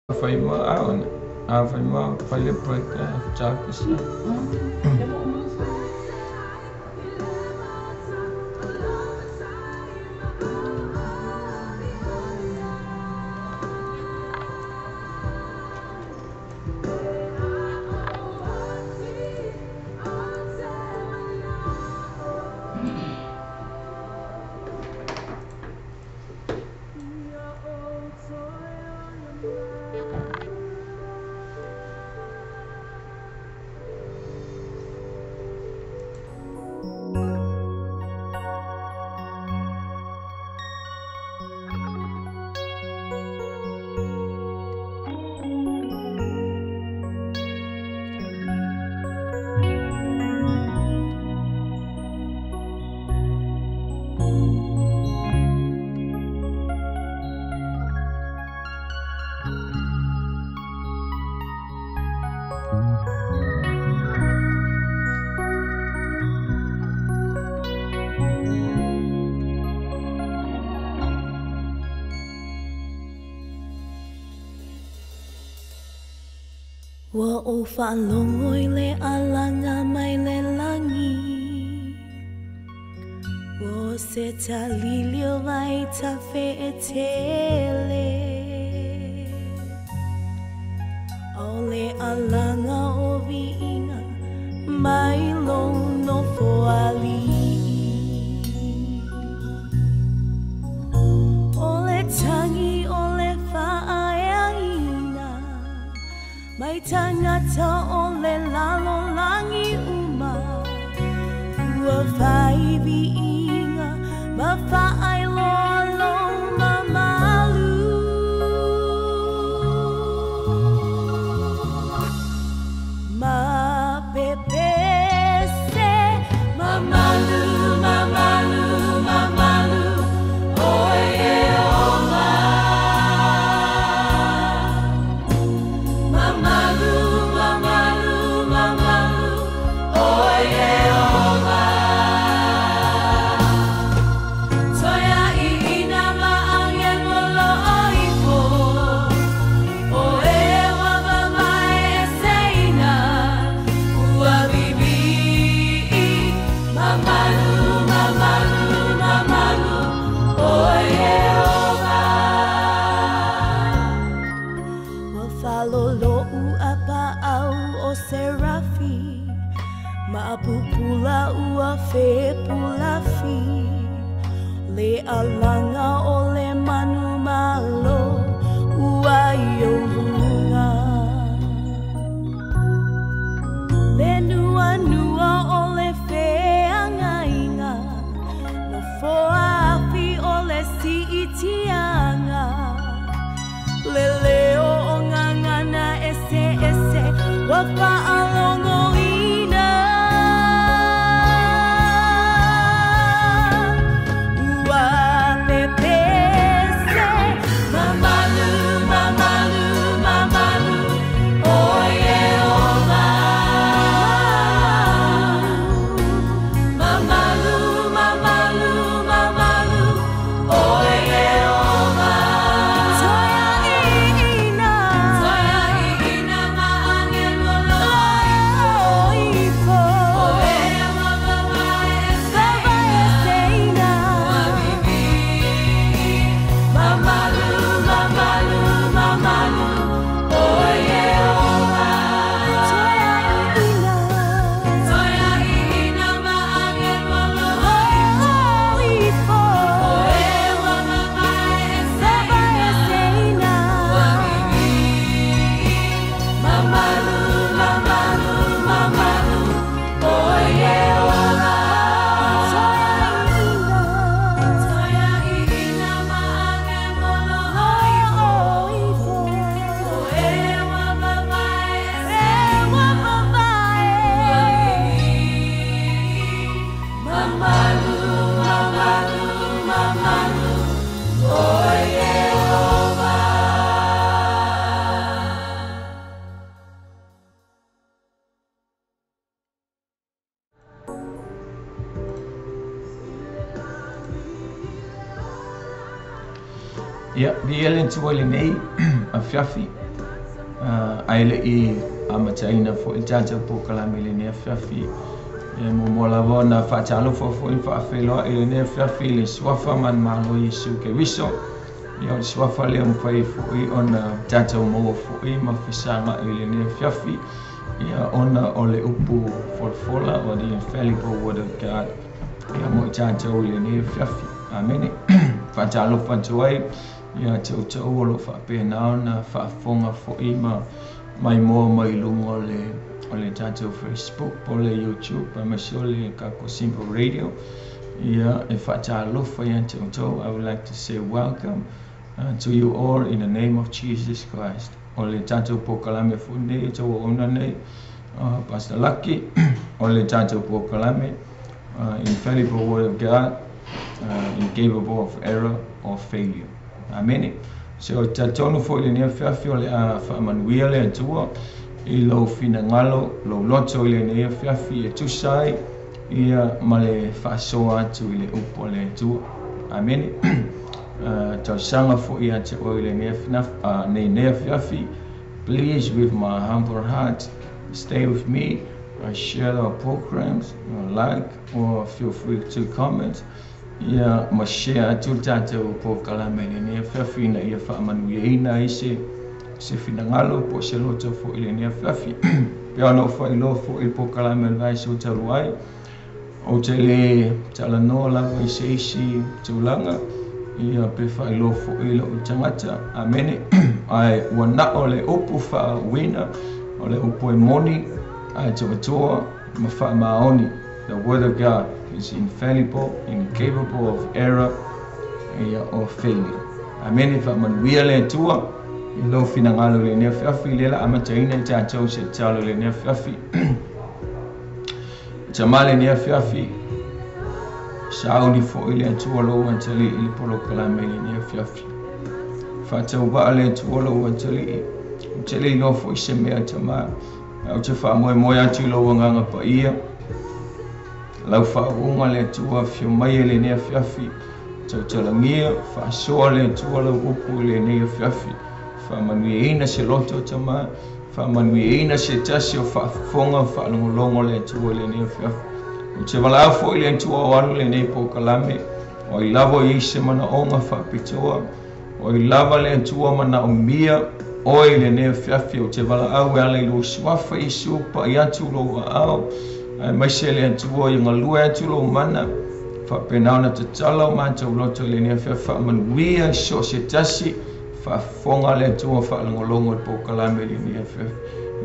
Fai mo aon. Fai mo fai break chakis. Wa o whaalongoi le alanga mai le langi Wo se talilio vai ta fe'etele O le alanga o vi'inga mai long no foali O le tangi o le whaaeaina Mai tangata o le lalo langi uma Ua whai vi'inga ma whaai lolo ma malu Ma pepese ma malu, ma malu, ma malu Oe o ma Serafi Maapupula ua fe pulafi Le alanga o le manu malo Ua i o lunga Le nua nua o le feangainga No foafi o le si itianga Le leo o ngangana ese ese Wa whaalongo ina Ua pepese Mamalu, mamalu, mamalu Oye o ma Mamalu, mamalu, mamalu Oye o ma Toya ina Toya ina maangin Ia, vi elen tu ele nei a fiafi aile I amataina fo I tātou pokalame le nea whiawhi. Mo mola wona whaatalo fo I whaafeloa I le nea whiawhi le swafa man malo Yesu ke wiso. Ia o le swafa lea mwhai fo I ona tātou moa fo I mawhisanga I le nea whiawhi. Ia ona o le upu folfola o the infallible word of God. Ia mo I tātou le nea whiawhi. Amen. Whaatalo whantuai. Ia tau o lo whaapena ona whaafonga fo I mai moa mai lungo o le tātou Facebook, po le YouTube, pa masio le Kako Simple Radio. Ia e whaatalofa ia tau. I would like to say welcome to you all in the name of Jesus Christ. O le tātou pokalame fo nei, tau ona nei, Pastor Lucky, o le tātou pokalame, infallible word of God, incapable of error or failure. Amen. So tatonu fo le nea whiawhi o le whaamanuia le atua I lo fina ngalo, lo loto I le nea whiawhi e tusai ia ma le whaasoa atu I le upo le atua. Amen. Tau sanga fo ia te o I le nea whiawhi. Please, with my humble heart, stay with me. Share our programs, like, or feel free to comment. Ia ma share atu tātou pokalame le nea whiawhi na ia whaamanuia ina I se finangalo po se loto fo I le nea whiawhi. Pea no whailo fo I pokalame le vai so taruai. O te le talanoa lava I se isi taulanga. Ia pe whailo fo I lo tangata. Amene. Ai wana o le upu whaawina. O le upu e moni. Ai tawatoa ma whaamaoni. The word of God is infallible, incapable of error or failure. Amen. Whaamanuia le atua. I lo finangalo le nea whiawhi lela amataina I tātou se talo le nea whiawhi. Tamale nea whiawhi. Sauni fo I le atua lo antali I le polo kalame le nea whiawhi. Whatau waa le atua lo antali. Utele I lo fo I se mea tama. Au te whaamoe atu lo wanganga pa ia. Lau whaarunga le atua whio mai le nea whiawhi. Tau talangia, whaasoa le atua lau upu le nea whiawhi. Whaamanuia ina se loto tama. Whaamanuia ina se tasi o whaafonga whaalongolongo le atua le nea whiawhi. O te walau fo I le atua o alu le nea pokalame. O I lava I se mana onga whaapitoa. O I lava le atua mana o mia. O I le nea whiawhi o te walau e ale lo swafa I supa I atu lo au. Ai mai se le atua I ngalua atu lo mana. Whapenauna te tala o mātou loto le nea whiawhi whaamanuia so se tasi. Whaafonga le atua whaalongolongo I pokalame le nea whiawhi.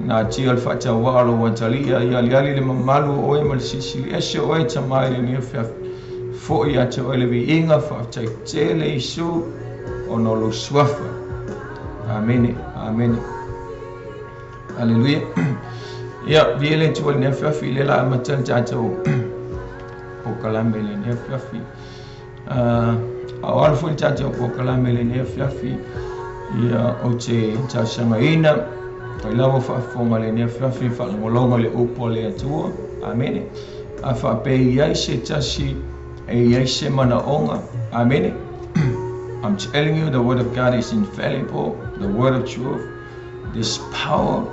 Nā tia le whaatau waalo wantalia I ali le mamalu o e ma le sisili ese o e tamai le nea whiawhi. Fo I atu o le vi inga whaatai tele I su o no lo swafa. Amen. Amen. Hallelujah. Ia, viele tu le nea whiawhi le la amatan tātou pokalame le nea whiawhi. A alfo I tātou pokalame le nea whiawhi. Ia o te tausanga ina. I lawa whaafonga le nea whiawhi whaalongolonga le upo le atua. Amen. A whaape iai se tasi e iai se mana onga. Amen. I'm telling you, the word of God is infallible, the word of truth. There's power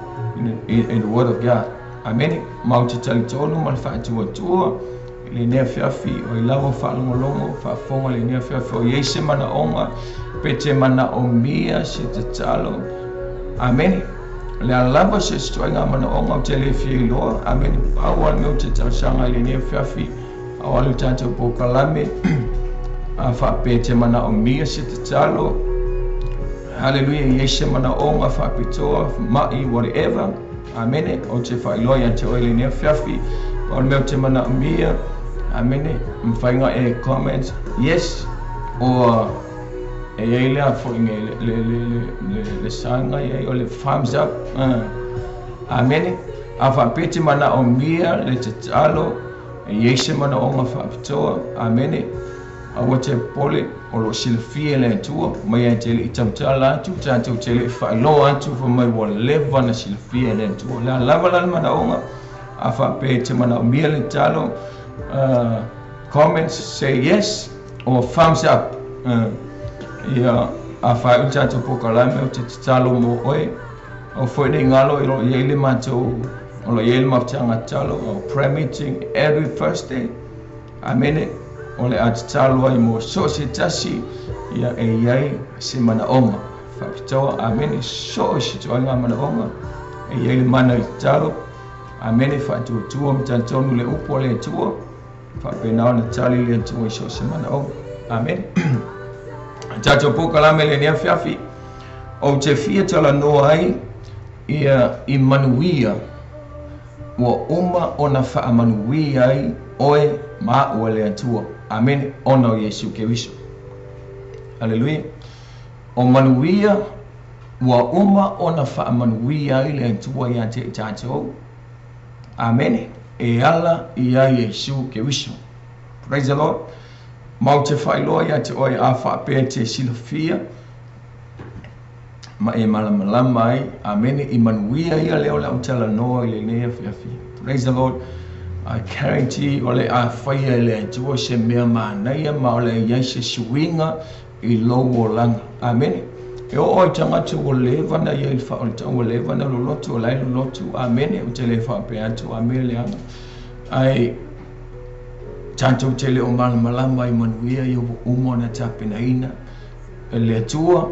in the word of God. Amen. Mau te talitonu mal whaatuatua. Le nea whiawhi o I lawa whaalongolongo, whaafonga le nea whiawhi o iei se mana onga, pe te mana o mia se te talo. Amen. Le alaba se stoinga mana onga o te le whii loa. Amen. Pawal meu te tausanga le nea whiawhi. Awalu tātou pokalame. A whape te mana o mia se te talo. Hallelujah. Iei se mana onga whapitoa, mai, whatever. Amen. O te whailoia te oile nea whiawhi. O meu te mana o mia. Amen. Mwhainga e comment yes or e eilea fo inge le sanga e o le thumbs up. Amen. A whape te mana o mia le te talo. E iei se mana onga whapitoa. Amen. A te pole o lo silfie le tua mai e te le itamtala atu tātou te le whailo atu fa mai wa lewa na silfie le tua la lava la mana onga a whape te mana o mia le talo comments say yes or thumbs up ia a whai tātou pokalame o te talo mo oe o foi nei ngalo ilo yele mato o lo yele mafchanga talo o prayer meeting every Thursday. Amen. Ole atalo ai mo so se tasi ia e yai se mana onga. Fa amen so se toanga mana onga. E yele mana talo. Amen fa tu mtantonu le upo le tuo. Fa penao na tali le tuo so se mana onga. Amen. Tato poka la mele ne fiafi. O te fia tala no ai ia i manuia wa uma ona fa manuia ai oe ma wale atua. Amen. Ona Yesu Kristo. Hallelujah. O manuia wa uma ona fa manuia ai le atua ya te tato. Amen. E ala ia Yesu Kristo. Praise the Lord. Mau te whailoa ia te oi a whapea te silofia. Ma e malamalama ai. Amen. I manuia ia leo leo tala noa i le nea fiafi. Praise the Lord. I guarantee ole a whaia le tua se mea maanaia ma ole iai se suinga i lowo langa. Amen. E o oi tangatu o levana ia il wha o tanga o levana lo lotu o lai lo lotu. Amen. O te le whapea atu. Amen leanga. Ai tanto tele o malamalama i manuia i o umo na tapina ina. E le tua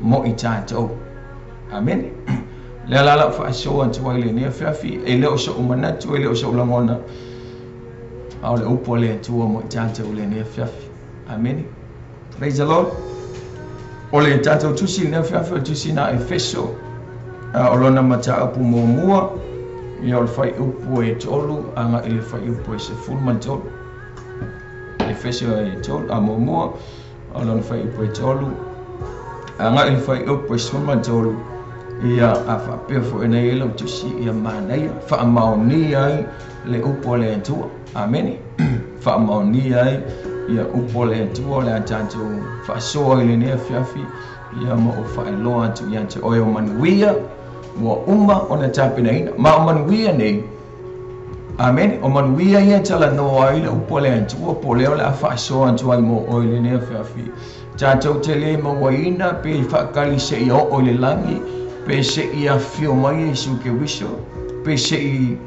mo i tātou. Amen. Le ala fa so atu le ne fiafi e le o so manatu e le o so langona. Au le upo le atu mo i tātou le ne fiafi. Amen. Praise the Lord. O le tātou tusi ne fiafi tusi na Efeso. O lona mata apu mo mua. Ia o fai upo e tolu anga ele fai upo e se fulman tolu. Efeso e tolu a mo mua. O lona fai upo e tolu. Anga ele fai upo e se fulman tolu. Ia a whapea fo e nei elo tusi ia mānei wha maoni ai le upo le atua. Amen. Wha maoni ai ia upo le atua le atātou wha soa i le nea fiafi ia mo o wha eloa atu ia te oe o manuia wa uma o na tāpina ina. Ma o manuia nei. Amen. O manuia ia tala no ai le upo le atua po leo le a wha soa atu ai mo o le nea fiafi. Tātou te le mawaina pe whakali se i o le langi. Pe se ia fio mai Yesu Kristo. Pe se i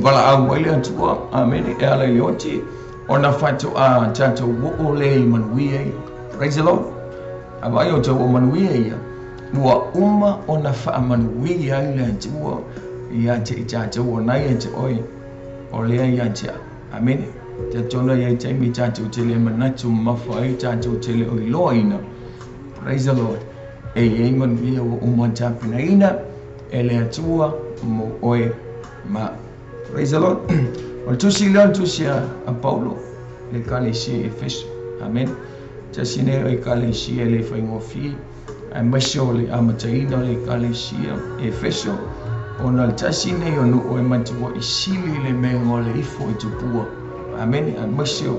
wala au wale atua. Amen. E ala i oti. Ona whatu a tato wo le i manuia ia. Praise the Lord. Awai o tau o manuia ia. Mua uma ona wha manuia ia atua. Ia te i tato o nai te oi. O lea ia te. Amen. Te tona ia te mi tato te le manatu mawhai tato te le oi loina. Praise the Lord. E ei manuia o umantapina ina e le atua mo oe ma. Praise the Lord. O tusi leon tusi a Paulo le kalisi Efeso. Amen. Tasine o kalisi e le whaingofi. A masho le amataina le kalisi Efeso. O na tasine o nu oe mantua i sili le mengo le ifo i tupua. Amen. A masho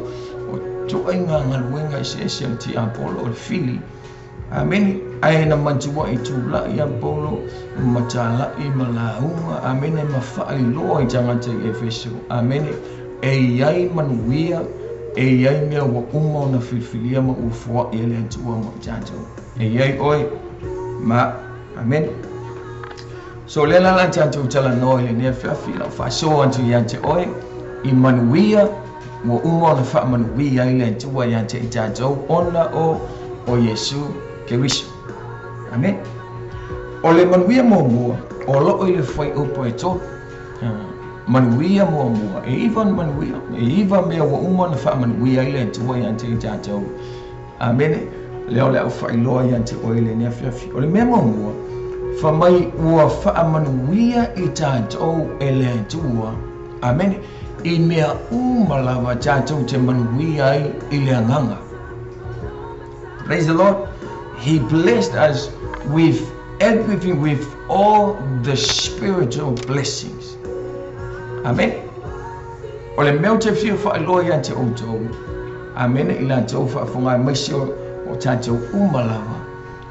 o tuainga ngaluenga i se ti Apollo o le fili. Amen. Ai na mantua i tula i Apollo matala i malaunga. Amen. Ma fai loa i tangata i Efeso. Amen. E iai manuia e iai mea wa uma na filfilia ma ufua i ele antua ma tato. E iai oi ma. Amen. So le la tato tala no i le nea fiafi la fa so antu i ante oi i manuia wa uma na fa manuia i le antua i ante i tato ona o Yesu Kristo. Amen. O le manuia mua o lo i le fai upo e to. Manuia mua e ivan manuia e iva mea wa uma na fa manuia i le tua i ante i tātou. Amen. Leo leo fai loa i ante o i le nea fiafi. O le mea mua fa mai ua fa manuia i tātou e le tua. Amen. I mea umalawa tātou te manuia i le anganga. Praise the Lord. He blessed us with everything, with all the spiritual blessings. Amen. O le mea te whio whaeloa i ante outou. Amen. I la tau whaafonga maisio o tātou umalawa.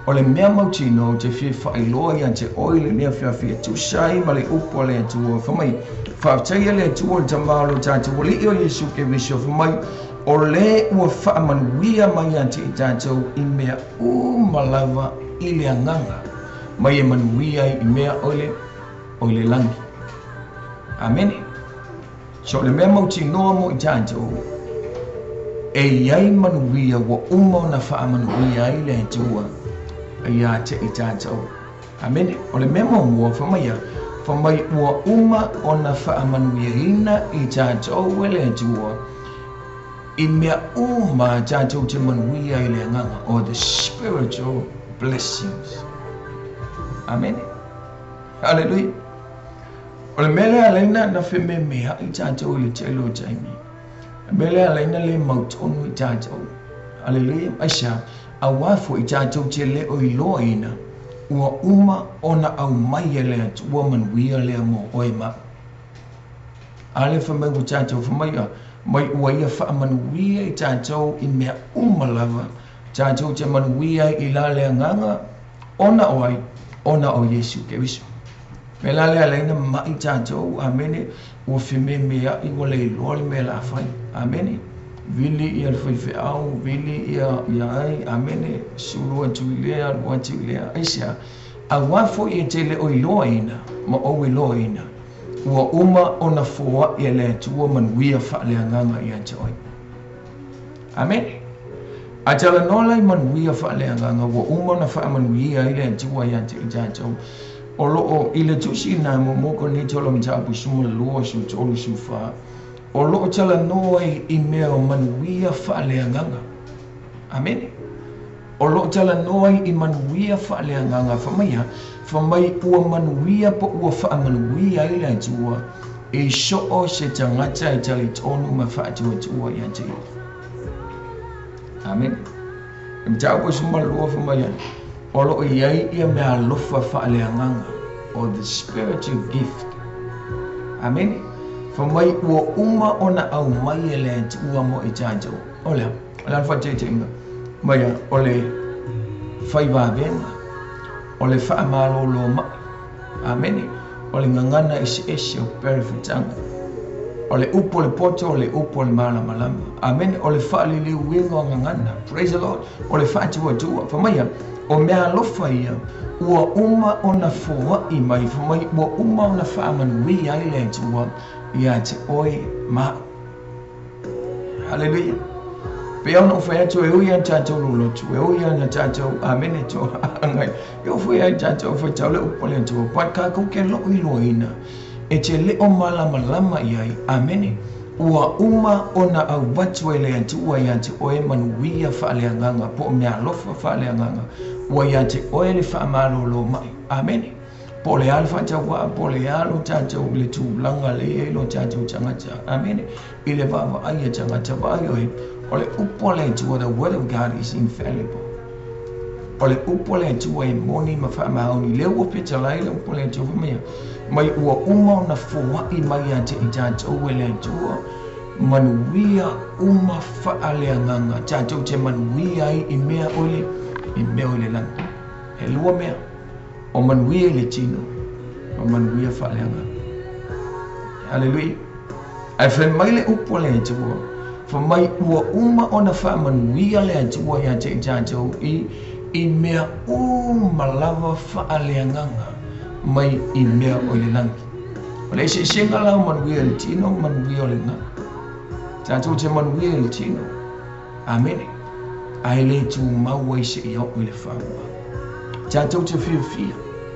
O le mea mautino te whio whaeloa i ante oile nea whiawhia tusai ma le upo le atua. Whamai whaaftaia le atua le tamalo tātou o li o Yesu ke visio. Whamai o le ua whaamanuia mai ante i tātou i mea umalawa i le anganga. mai e manuia I mea ole langi. Amen. So le mea mauti noa mo I tātou e iai manuia wa uma o na wha manuia I le tua ia te I tātou. Amen. O le mea mua whamai ua uma o na wha manuia ina I tātou e le tua I mea uma tātou te manuia I le nganga o the spiritual blessings. Amen. Hallelujah. O le mele alaina na wheme mea I tātou I le telo taimi. Mele alaina le mautonu I tātou. Hallelujah. Aisha, a wafo I tātou te le o I loa ina. Ua uma ona au mai e le atu. Ua manuia le mo oi ma. Ale whamai u tātou whamai mai ua ia wha manuia I tātou I mea lava. Tātou te manuia I la le nganga. Ona o Yesu ke wiso. Me la le alaina mai tātou, amene, ua whime mea I wale I loa le mea la whai, amene. Vili I al whaiwhi au, vili I ai, amene, sulu atu I lea, lu atu I lea, aisia. A wafo I te le o I loa ina, ma o I loa ina. Ua uma o na fua I le tua manuia wha le anganga I ata oi. Amene. A tala nola I manuia wha le anganga, ua uma o na wha manuia I le tua I ata I tātou. O loo I le tusi na moko ni tolo mtapu sumo lua su tolu su wha. O loo tala noa I mea o manuia wha le anganga. Amen. O loo tala noa I manuia wha le anganga. Whamai ua manuia po ua wha manuia I le tua. E soo se tangata I tali tonu ma wha atua tua I ati. Amen. Mtapu sumo lua whamai. O loo iai ia mea lofa wha le anganga. Or the spiritual gift. Amen. Whamai ua uma ona au mai e le tua mo I tātou. Olea, lan whatetenga. Maia, ole whaiwa venga. Ole wha malo lo mai. Amen. Ole ngangana isi o perifutanga. Ole upo le poto, ole upo le malama. Amen. Ole wha li winga o ngangana. Praise the Lord. Ole wha tua. Whamai o mea lofa ia. Ua uma ona fua I mai whamai ua uma ona whaamanuia I le tua ia te oi ma. Hallelujah. Pe ona o whai atu e uia tātou lulotu, e uia na tātou amene tō angai. E o whai ai tātou whai tau le upo le tua, pat kā kouke lo I loina. E te leo malama iai, amene. Ua uma ona au watu e le atua ia te oe manuia wha le anganga, po mea lofa wha le anganga. Ua ia te oe le wha malo lo mai. Amen. Po le alfa tawa, po le alo tātou le tūlanga le e lo tātou tangata. Amen. I le wawa aia tangata vai oe. O le upo le tua, the word of God is infallible. O le upo le tua e moni ma wha maoni. Le ua peta lai le upo le tua whamea. Mai ua uma na fua I mai ate I tātou e le tua. Manuia uma wha le anganga. Tātou te manuia I mea ole. I mea ole langa. E lua mea. O manuia le tino. O manuia wha le anganga. Hallelujah. Ai whai mai le upo le tua. Whamai ua uma ona wha manuia le tua I ate I tātou. I mea lava wha le anganga. Mai I mea o le langi. O le se senga lau manuia le tino, manuia o le nga. Tātou te manuia le tino. Amen. Ai le tu maua I se iau I le whaua. Tātou te whiawhia.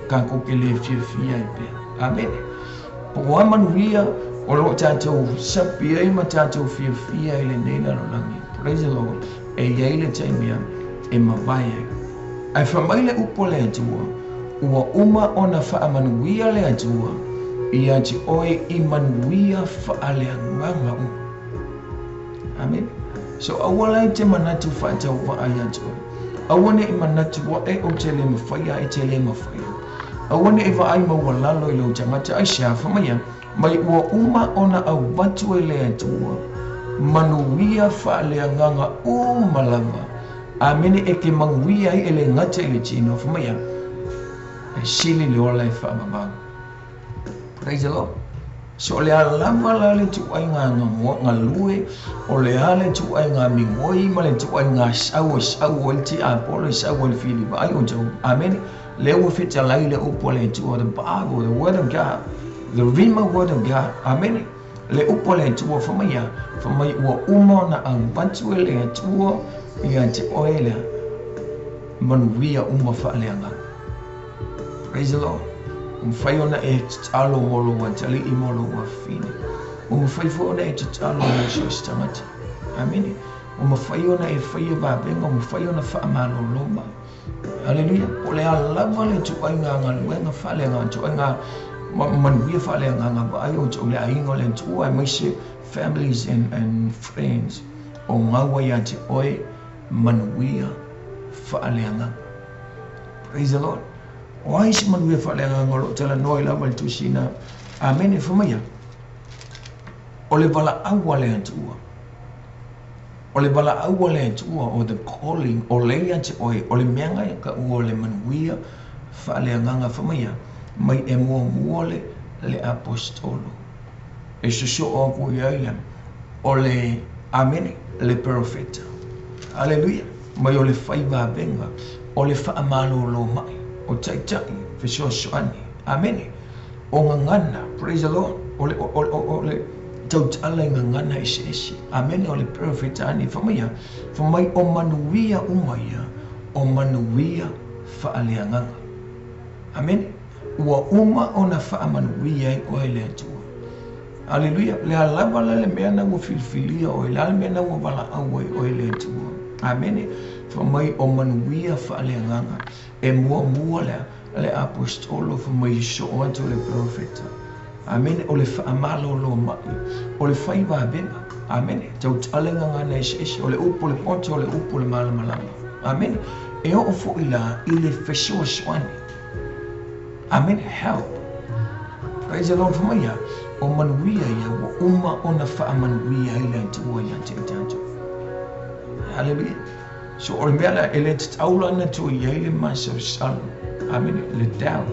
Ka koke le whiawhia I pia. Amen. Po a manuia o lo tātou sapi ai ma tātou whiawhia I le neina no langi. Praise the Lord. E iai le taimia e mawai ai. Ai whamai le upo le atua. Ua uma ona wha manuia le atua. Ia te oe I manuia wha le anganga. Amen. So awalai te manatu whaatau wa ai atua. Awane I manatu wa e o te le mawhaia e te le mawhaia. Awane e wa ai mawalalo I lau tangata ai sia whamaya. Mai ua uma ona au batu e le atua. Manuia wha le anganga malava. Amene e ke manguia I ele ngata I le tino whamaya. E sili le ola e whaamabanga. Praise the Lord. So le alama la le tu ai ngā lue, o le ale tu ai ngā mingoi, ma le tu ai ngā sau o le ti apolo, sau o le fili, ai o tau. Amen. Le ua fetalai le upo le tua, the Bible, the Word of God, the Rhema Word of God. Amen. Le upo le tua famaya, famai ua uma na ang bantu le tua ia te oele manuia uma faaleanga. Praise the Lord. Fai ona e talo molo wa tali I molo wa fine. Fai fo ona e talo na shostamati. Amen. Fai ona e fai ba benga fai ona fa amalo loma. Hallelujah. Ole alava le tu ainga ngaluenga falenga tu ainga manuia falenga nga ayo tu le ainga le tu I may say families and friends o ngawa ya te oi manuia falenga. Praise the Lord. Why is manuia falenga ngolo tala noi la mal tu sina. Amen famaya. Ole bala awale tua. Ole bala awale tua or the calling o le ya te oi ole menga ka ole manuia falenga famaya mai e muole le apostolo. E so o ko ia ole amen le profeta. Hallelujah. Mai ole faiva benga ole fa amalo lo mai o tai fe so soani. Amen. O ngana, praise the Lord. Ole tau tala ngana isi. Amen. Ole profeta ani famaya. Famai o manuia umaya o manuia fa alianga. Amen. Ua uma ona fa manuia o ele tu. Hallelujah. Le alaba le mea na ua filfilia o ele mea na ua wala awai o ele tu. Amen. Famai o manuia fa alianga. E mua le apostolo famai so o anto le profeta. Amen. O le fa amalo lo mai. O le faiva benga. Amen. Tau talenga ngana isi. O le upo le ponte o le upo le malamalama. Amen. E o fo ila ile fesho swani. Amen. Help. Praise the Lord famaya. O manuia ya wa uma ona fa manuia ila tua ya te tanto. Hallelujah. So o mea ele te taula na tu ia ile maso salo. Amen. Le down.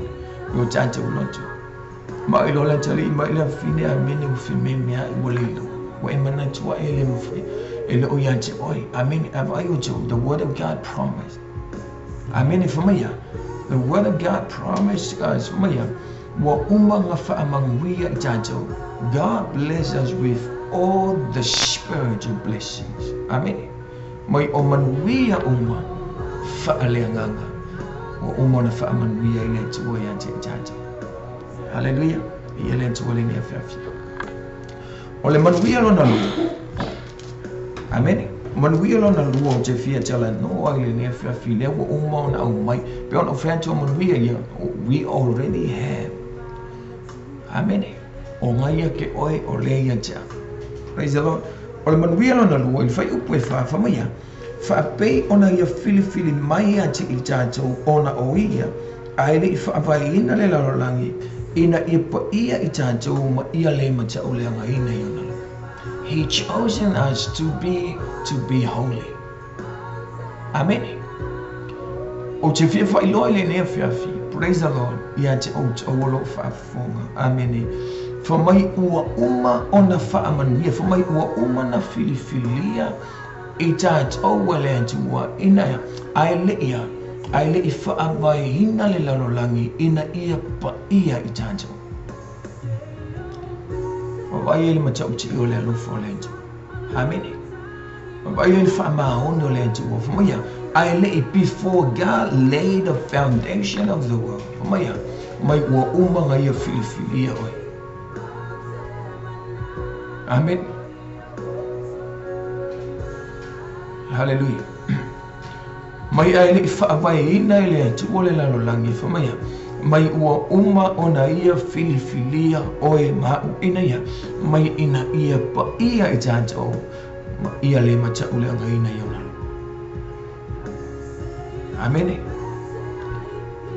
Yo tanto ulotu. Ma ilo la tali ma ila fine amene u fime mea I walelo. Wa imana tua ele mfe. Ele o ya te oi. Amen. The word of God promised. Amen. Famaya. The word of God promised us, Maya, God bless us with all the spiritual blessings. Amen. May omanuia uma faaleanganga. O uma na faamanuia ile tuwa ya jaja. Hallelujah. Ile tuwa ile afafi. Ole manuia lona lu. Amen. Manuia lona lua o te fia tala no ai le afafi le o uma na o mai. Pe ona fanto manuia ya we already have. Amen. O mai ke oi o le ya ja. Praise the Lord. O le manuia lona lua il fai upu e fa mai. Fa pe ona ia fili mai ati I tatou ona o ia. Ai le fa vai ina le lalolangi. Ina ia pa ia I tatou ma ia le mata o le anga ina yona. He chosen us to be holy. Amen. O te fia fa ilo le ne fia fi. Praise the Lord. Ia te o lo fa fonga. Amen. Fa mai ua uma ona fa amanuia. Fa mai ua uma na filifilia. I tatou wale antua ina ai le I fa avai hina le lalolangi ina ia pa ia I tatou. Vai ele matau te o le alofo le tu. Amen. Vai ele fa maono le tu. Famaya. I lay before God laid the foundation of the world. Famaya. Mai ua uma ngai filifilia oi. Amen. Hallelujah. Mai ai le fa vai ina le tu o le lalolangi. Famaya. Mai ua uma ona ia filifilia oe ma ina ia mai ina ia pa ia I tatou ma ia le mata ule anga ina iona. Amen.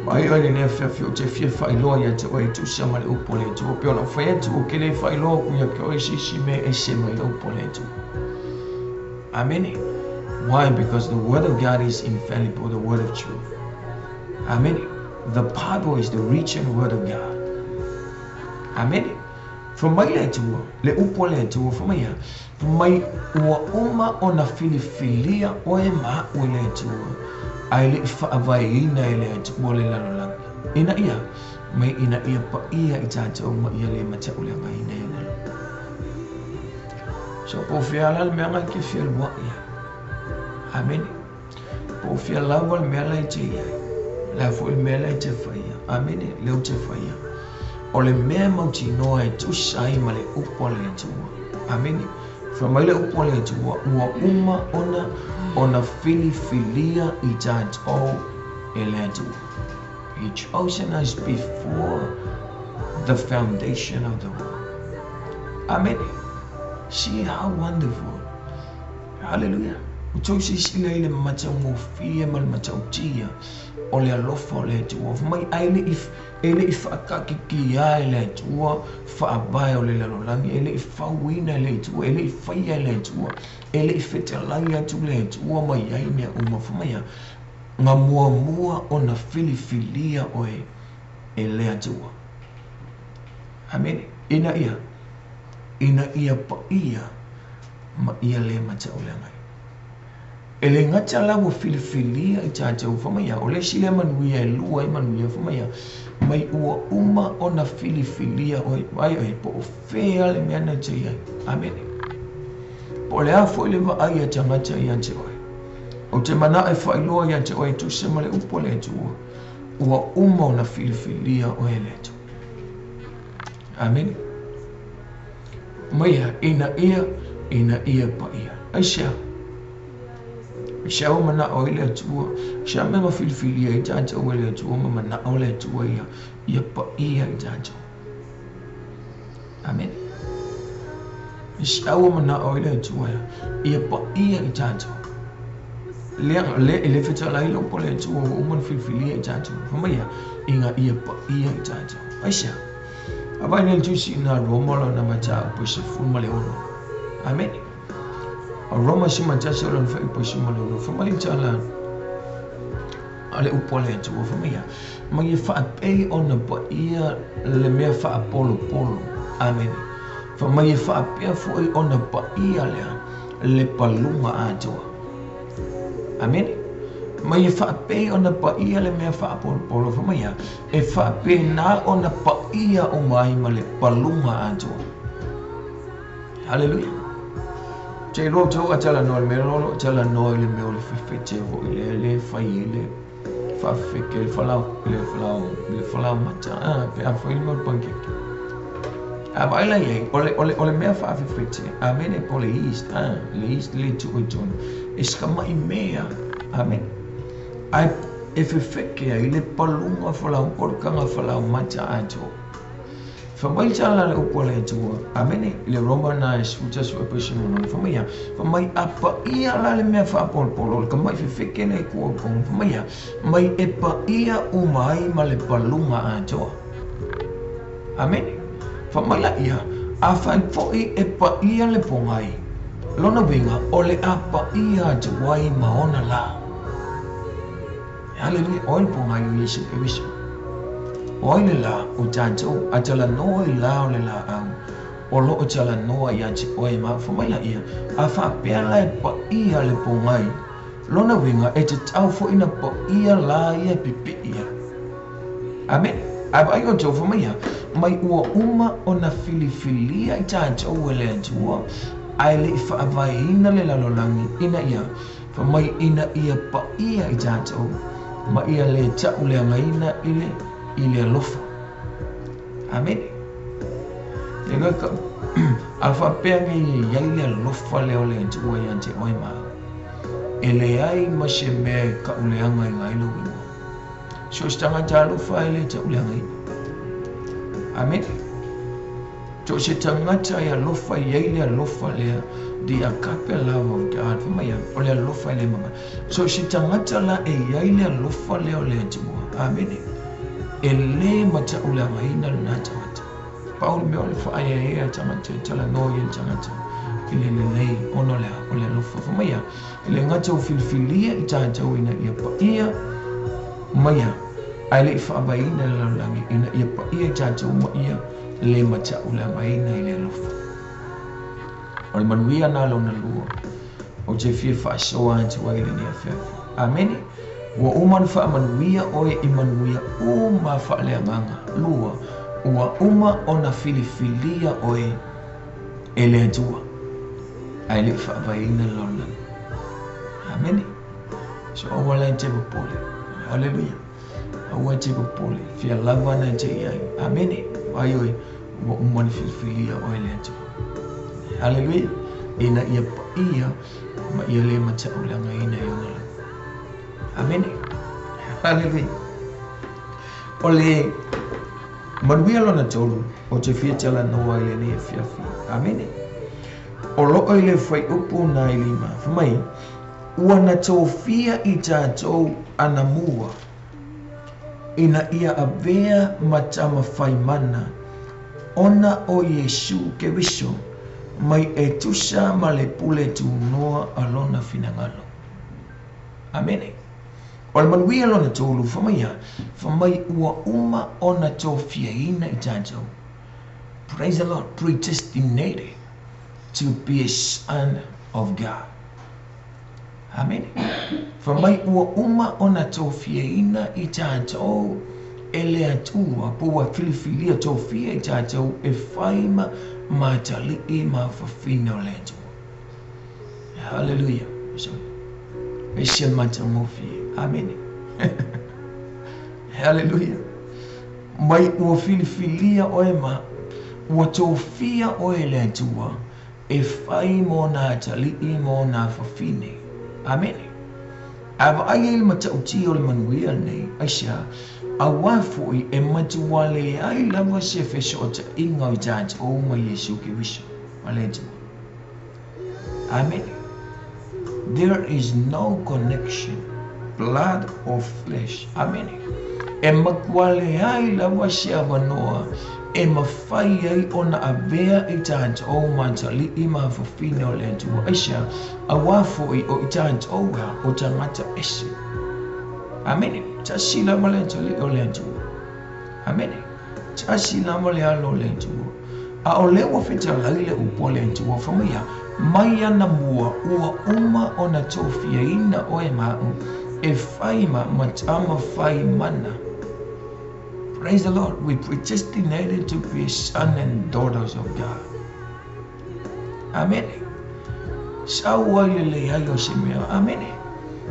Mai ai ne fefio te fie failo ia te oe tu sama le upo le tu pe ona fai tu ke le failo ku ia ke oe sisi me e se mai le upo le tu. Amen. Why? Because the word of God is infallible, the word of truth. Amen. The Bible is the written word of God. Amen. From my letter, le upo letter, from my ua uma ona filifilia oe ma ule tu. ai le whaavaina e le atu o le lalolangi. Ina ia, mai ina ia pa ia I tātou ma ia le matau le ngaina e lalo. So po whiala le mea ngai ke whialua ia. Amen. Po whiala le mea lai te ia. La fo le mea lai te whaia. Amen. Leo te whaia. O le mea mauti noa e tusai ma le upo le atua. Amen. Fa mai le upo le atua. Ua uma ona filifilia I tātou e le atua. He chosen us before the foundation of the world. Amen. See how wonderful. Hallelujah. Utosi sila ile matau mofia mal matau tia. Ole alofa ole tua. Mai ele if akakiki ya ele tua. Fa abai ole lalolangi. Ele if fawina ele tua. Ele if faya ele tua. Ele if fetalaya tu ele tua. Mai ai mea umafumaya. Nga mua ona filifilia oe ele atua. Amen. Ina ia pa ia ma ia le matau le ngai. Ele ngata lawa filifilia I tātou whamaya. O le sile manuia e lua I manuia whamaya. Mai ua uma ona filifilia oe ai po o whea le meana te iai. Amen. Po le afo le wa ai a tangata I ante oe. O te mana e whailoa I ante oe tu sema le upo le tua. Ua uma ona filifilia oe le tu. Amen. Maia ina ia pa ia. Aisha. Aisha o mana o ile atua. Aisha me ma filifilia I tātou o ile atua. Ma mana o ile atua ia pa ia I tātou. Amen. Aisha o mana o ile atua ia pa ia I tātou. Le feta la ilo po le atua o man filifilia I tātou. Whamaya inga ia pa ia I tātou. Aisha. Abai nel tusi na Roma na mata pusi fuma le ono. Amen. A Roma si mata se lo fa pusi mo le ono. Fuma tala. Ale upole tu fuma ya. Mai fa pe ona pa ia le me fa polo. Amen. Fuma ye fa pe fo ona pa ia le palunga atua. Amen. Mai fa pe ona pa ia le me fa polo fuma ya. E fa pe na ona pa ia o mai ma le palunga atua. Hallelujah. Te ro tau atala no le mero atala no le meo le fefete vo le fai le fa feke le falau mata pe a foi mo panke. A baila ye ole mea fa fefete. Amen po le east le tu oton. Eskama I mea. Amen. Ai e fefeke ai le palunga falau porkanga falau mata atua. Famai tala le upo le tua. Amene le Roma na esfuta su episimo no famia. Famai apa ia la le mea fa polo ka mai fefeke nei ku ko famia. Mai e pa ia o mai ma le palunga atua. Amen. Famai la ia a fa foi e pa ia le pongai. Lona winga o le apa ia te wai maona la. Hallelujah. Oi pongai Yesu Kristo. Oile la o tātou atala noa I la o le la au. O lo o tala noa I ati oe ma whamai la ia. A wha pēr lai pa ia le pongai. Lona winga e te tau fo ina pa ia la ia pipi ia. Amen. A bai o tau whamai ia. Mai ua uma o na filifilia I tātou e le atua. Ai le I whaavai ina le lalolangi ina ia. Whamai ina ia pa ia I tātou. Ma ia le tau le angaina ile alofa. Amen. Lega ka alfa pengi yai le alofa le ole tua yante oi ma. Ele ai ma se me ka ule anga ngai lo wino. So stanga talo fa ile te ule ngai. Amen. To se tangata ya lofa yai le alofa le the agape love of God for my ole alofa le mama. So se tangata la e yai le alofa le ole tua. Amen. Ele mata ula maina na tamata. Paul me ole fa ai ai tamata tala no yen tamata. Ile nei onole ole lofa fa maya. Ile ngata o filfilia I tata ina ia pa ia maya. Ai fa baina la langi ina ia pa ia tata mo ia le mata ula maina ile lofa. Ole manuia na lo na lua. O te fie fa so ante wa ile ni afa. Amen. Ua uma fa manuia oe I manuia uma fa le nganga lua ua uma ona filifilia oe ele tua ai le fa vaina lona. Amen. So wala te pole. Hallelujah. Awa te pole. Fia lava na te ai. Amen. Ai oe ua uma filifilia oe ele tua. Hallelujah. Ina ia ia ma ia le mata ulanga ina yona. Amen. Hallelujah. Ole manuia lona tolu o te fia tala noa ile ne fiafi. Amen. O loo ile fai upu na ilima. Famai, ua na tau fia I tātou anamua. Ina ia avea matama fai mana. Ona o Yesu ke wiso. Mai e tusa ma le pule tu noa alona finangalo. Amen. Ola manuia lona tolu famai ua uma ona tau fia ina I tātou. Praise the Lord, predestinated to be a son of God. Amen. Famai ua uma ona tau fia ina I tātou ele atua pua filifilia tau fia I tātou e faima matali I ma fafina o le atua. Hallelujah. So, Esha matamofi. Amen. Hallelujah. Mai ua filifilia oema ua tau fia o ele atua e fai mo na atali I mo na fafine. Amen. Ava ai ele matauti o le manuia nei aisha a wafui e matuwale ai lava se feso o ta inga o tātou o ma Yesu ke wiso. Alentua. Amen. There is no connection, blood or flesh. Amen. E makuale ai lava se avanoa e mawhai ai ona avea I tātou o matali I ma fafine o le atua. Aisha, a wafui o I tātou o tangata ese. Amen. Tasila malentali o le atua. Amen. Tasila male alo le atua. A o le wa feta laile upo le atua. Famia, mai ana mua ua uma ona tofia ina o e mau e faima matama fai mana. Praise the Lord. We predestinated to be sons and daughters of God. Amen. Sawa ile ayo semea. Amen.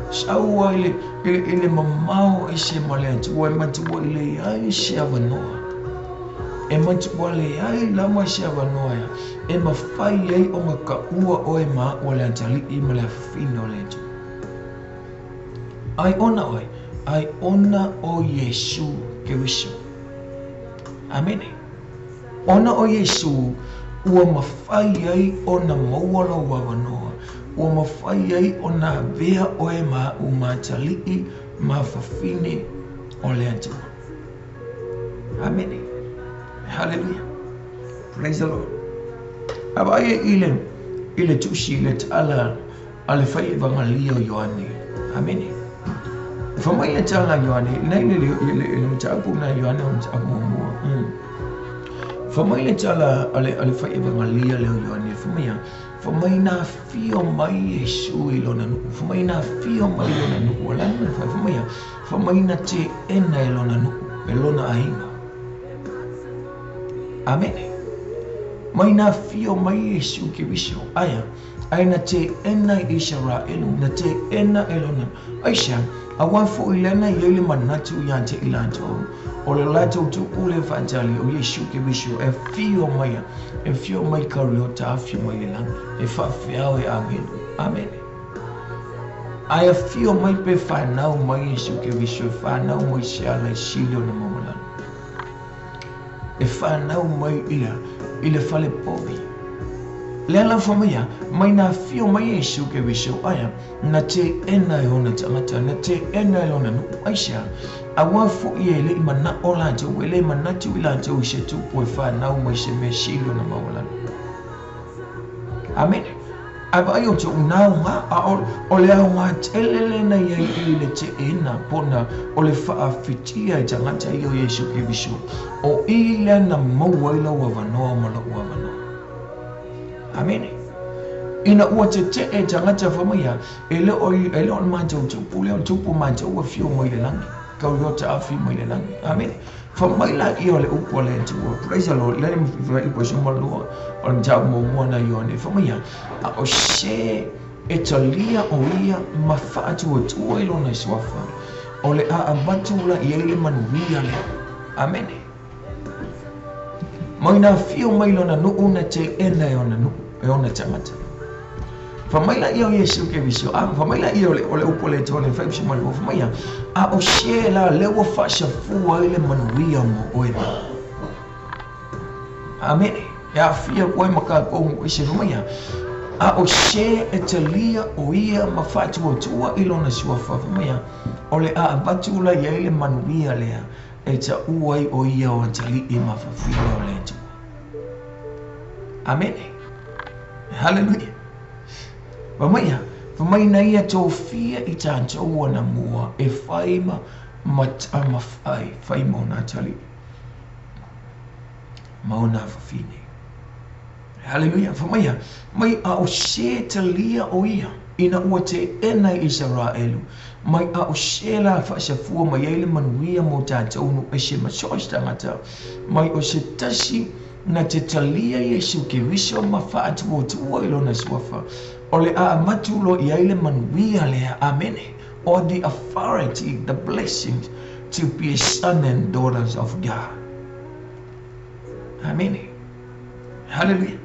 Sawa ile mamao ise malentu wa matuwa ile ai se avanoa. E matuwa ile ai lama se avanoa ya. E mafai ai o makaua o e maa wale antali I male fino lentu. Ai ona o Yesu ke wiso. Amen. Ona o Yesu ua mawhai ai ona mauala o wawanoa. Ua mawhai ai ona vea o e maa umatali'i mawhawhine o le atua. Amen. Hallelujah. Praise the Lord. Aba aia ile tusi ile ta'ala ale whai evangalia o Ioane. Amen. Famai le tala Ioane, nei le mtaapu na Ioane o mtaapu mua. Famai le tala ale whai evangalia leo Ioane. Famai na fio mai Yesu ilona nuku. Famai na fio mai ilona nuku. Walana famai na te ena ilona nuku. Elona ahinga. Amen. Mai na fio mai Yesu ke wiso. Ai na te ena Israelu. Na te ena elona. Aisha. Awan fo ilena yele manatu yante ilanto. O le lato tuku le fanjali o Yesu ke wiso e fio mai kariota fio mai ilang e fa fiao e angelu. Amen. Ai fio mai pe fanau mai Yesu ke wiso fanau mai siala silo na mamulan. E fanau mai ila fale povi. Lela famia mai na fio mai Yesu ke wiso aya na te ena e ona tangata na te ena e ona nu aisha awa fu ile imana ola je wele manatu ila je ushetu po fa na mai se meshilo na mawala. Amen. Aba ayo to unaunga ole aunga telele na ye ile te ena pona ole fa afitia tangata iyo Yesu ke wiso o ile na mawala wa vanoa mala wa vanoa. Amen. ina ua te e tangata whamaya ele o mātou tupu leo tupu mātou ua whio mai le langi kau yota awhi mai le langi amen whamaila i o le upo le tua praise the Lord lele mwhiwa ipo sumalua o le mtau mōmona i o ne whamaya a o se e talia o ia ma whaatu o tua ilo na swafa o le a amatula i ele manuia leo amen mai na whio mai lona nuu na te ena e ona nuu e ona tangata Famaila iyo Yesu ke viso famaila iyo ole upole tone febsi malu famaya a o shela lewo fasha fuwa ile manuia mo oema amen ya fia kwa maka ko ise famaya a o she etalia o ia mafatu o tua ilo na sua famaya ole a abatula ya ile manuia lea eta uai o ia o tali i mafafia ole tu amen hallelujah Pamai na ia tō fia i tātou wana mua e whaima matama whai mauna tali. Mauna whawhine. Hallelujah. Pamai mai a o se talia o ia ina ua te ena Israelu. Mai a o se la whaasafua mai eile manuia mo tātou nu e se masoas tangata. Mai o se tasi na te talia Yesu ke wiso ma whaatu o tua ilo na swafa. Ole a matulo i aile manuia lea amen. Or the authority, the blessings to be sons and daughters of God. Amen. Hallelujah.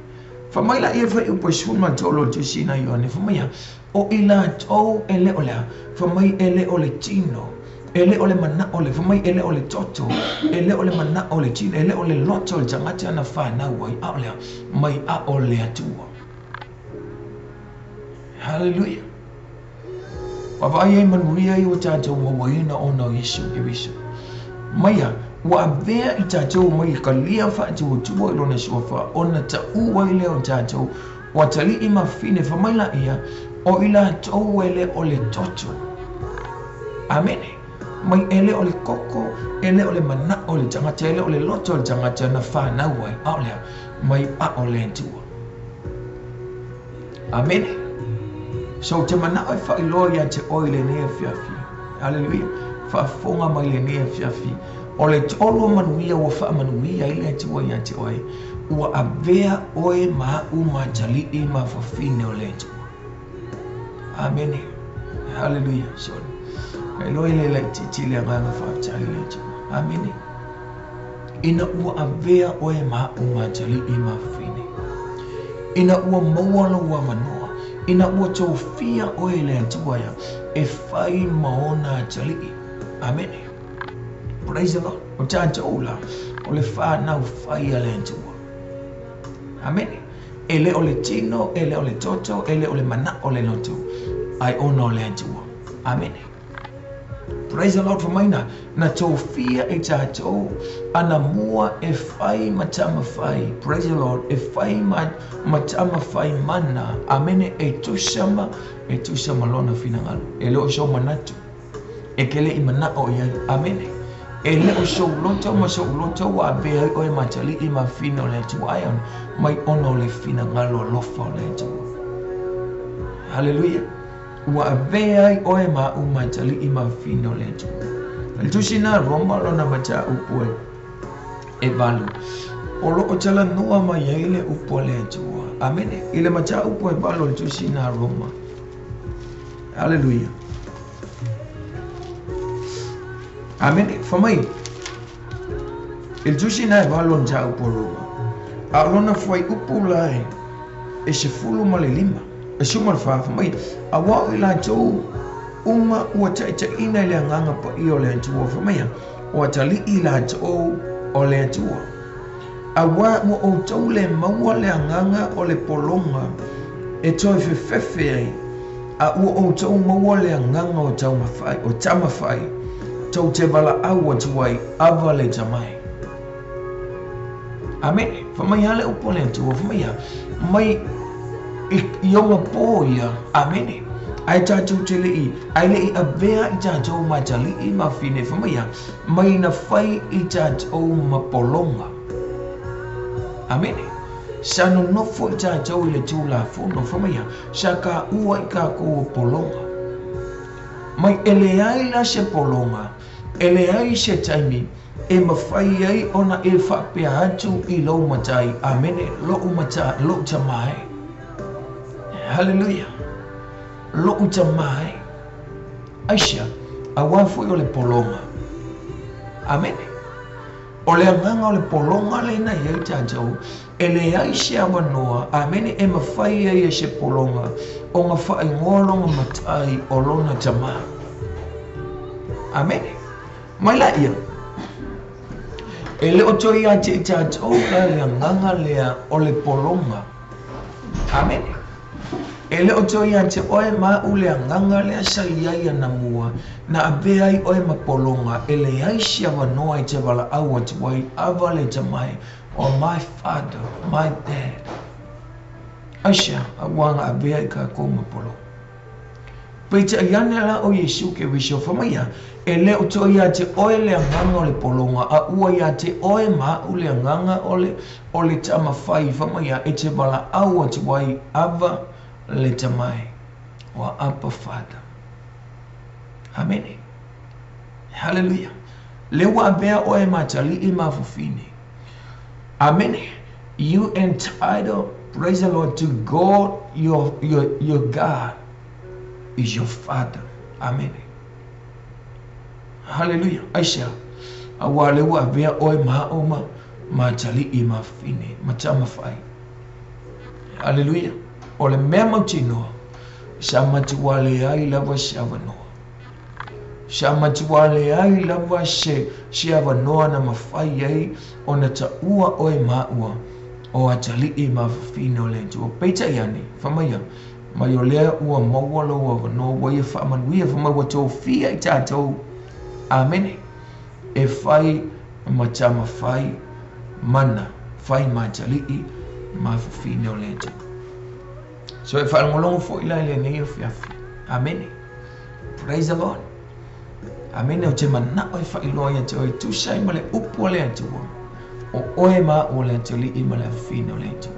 Famaila ia fa upo suma tolo tu sina yone famaya o ila to ele ola famai ele ole tino ele ole mana ole famai ele ole toto ele ole mana ole tino ele ole loto jangata na fa na wai ole mai a ole atua. Hallelujah. Papa ye manuia i o tātou mawaina o na Yesu e wiso. Maia, wa vea i tātou mai ka lia whaati o tua ilo na suafa o na ta ua i leo tātou wa tali i mawhine whamaila ia o ila tau ele o le toto. Amen. Mai ele o le koko, ele o le mana o le tangata, ele o le loto o le tangata na whanau ai aolea mai a o le tua. Amen. So te mana oi whailoa te oile nea fiafi. Hallelujah. Whaafonga mai le nea fiafi. O le tolo manuia o wha manuia ile te oi te oi. Ua a vea oe maa uma tali i ma whawhine o le tua. Amen. Hallelujah. So, Eloi le le titili a nganga whaatali le tua. Amen. Ina ua a vea oe maa uma tali i ma whawhine. Ina ua mauala ua manua. Ina ua tau fia oe le atuaya e whai maona tali. Amen. Praise the Lord. O tātou la, o le whanau whai a le atua. Amen. Ele o le tino, ele o le toto, ele o le mana o le loto. Ai ona o le atua. Amen. Praise the Lord for maina. Na tau fia e tātou ana mua e whai matama whai. Praise the Lord. E whai matama whai mana. Amene e tusama lona finangalu. E leo so manatu. E kele i mana o iai. Amene. E leo so loto ma so loto wa bea o e matali i ma fina o le tua aion. Mai ono le finangalu lofa o le tua. Hallelujah. Wa vea oe ma umatali i ma fino le tu. Le tusina Roma lona mata upo e balu. Olo o tala noa ma yaile upo le tu. Amen. Ile mata upo e balu le tusina Roma. Hallelujah. Amen. Famai. Il tusina e balu nja upo Roma. A lona foi upo lai. E se fulu ma le lima. E suma le whaafa mai, a wau i la tau unga ua taita ina i le nganga pa i o le atua whamaya, ua tali i la tau o le atua. A wau ua o tau le maua le nganga o le polonga, e toi whewhewhe ai, a ua o tau maua le nganga o tau mawhai, o tamawhai, tau te wala au atuai, awa le tamai. Amen. Whamai hale upo le atua whamaya, mai Yonga poia, amen. Ai tātou te lei, ai lei a vea i tātou matali i ma fine whamaya, mai na whai i tātou ma polonga. Amen. sa no nofo I tātou I le tūlafono whamaia, sa ka ua I ka kou polonga. Mai ele ai la se polonga, ele ai se taimi, e mawhai ai ona e whapea atu I lau matai, amene, lo matai, lo tamai. Hallelujah. Lo tamai. Aisha, a wafu o le polonga. Amene. O le anganga o le polonga le na iai tātou, ele ai se awanoa, amene e mawhai ai se polonga, o ngā whai ngolonga matai o lona tamai. Amene. Mai la ia. E leo toi a te tātou la le anganga lea o le polonga. Amene. E leo toi a te oe ma u le anganga lea sa iai ana mua na abe ai oe ma polonga e le aisi awanoa I te wala au atu wai awa le tamai o my father, my dad. Aisha, awanga abe ai ka kou ma polonga. Peita iane la o Yesu ke wiso whamaia, e leo toi a te oe le anganga o le polonga, a ua ia te oe ma u le anganga o le tama whai whamaia, e te wala au atu wai awa le tamai, wa Abba Father. Amen. Hallelujah. Lewa abea oe matali I mafufini. Amen. You entitled, praise the Lord, to God, your God is your Father. Amen. Hallelujah. Aisha. Awale wa bea oe maoma matali I mafini. Matama fai. Hallelujah. Ole mea mautinoa. Sa matuwale ai lava se awanoa. Sa matuwale ai lava se awanoa na mawhai ai o na taua oe maua o atali I mafafine o le tua. Peita iani. Whamaya. Mai o lea ua mawala ua wanoa waia whamanuia whamaua tō fia I tātou. Amen. E whai matama whai mana. Whai matali I mafafine o le tua. So e whaangolongo fo ila ile nei o fiafi. Amen. Praise the Lord. Amen. O te mana o e whailoa ia te o e tusai ma le upu o le atua. O oe ma o le atuli I ma le afine o le atua.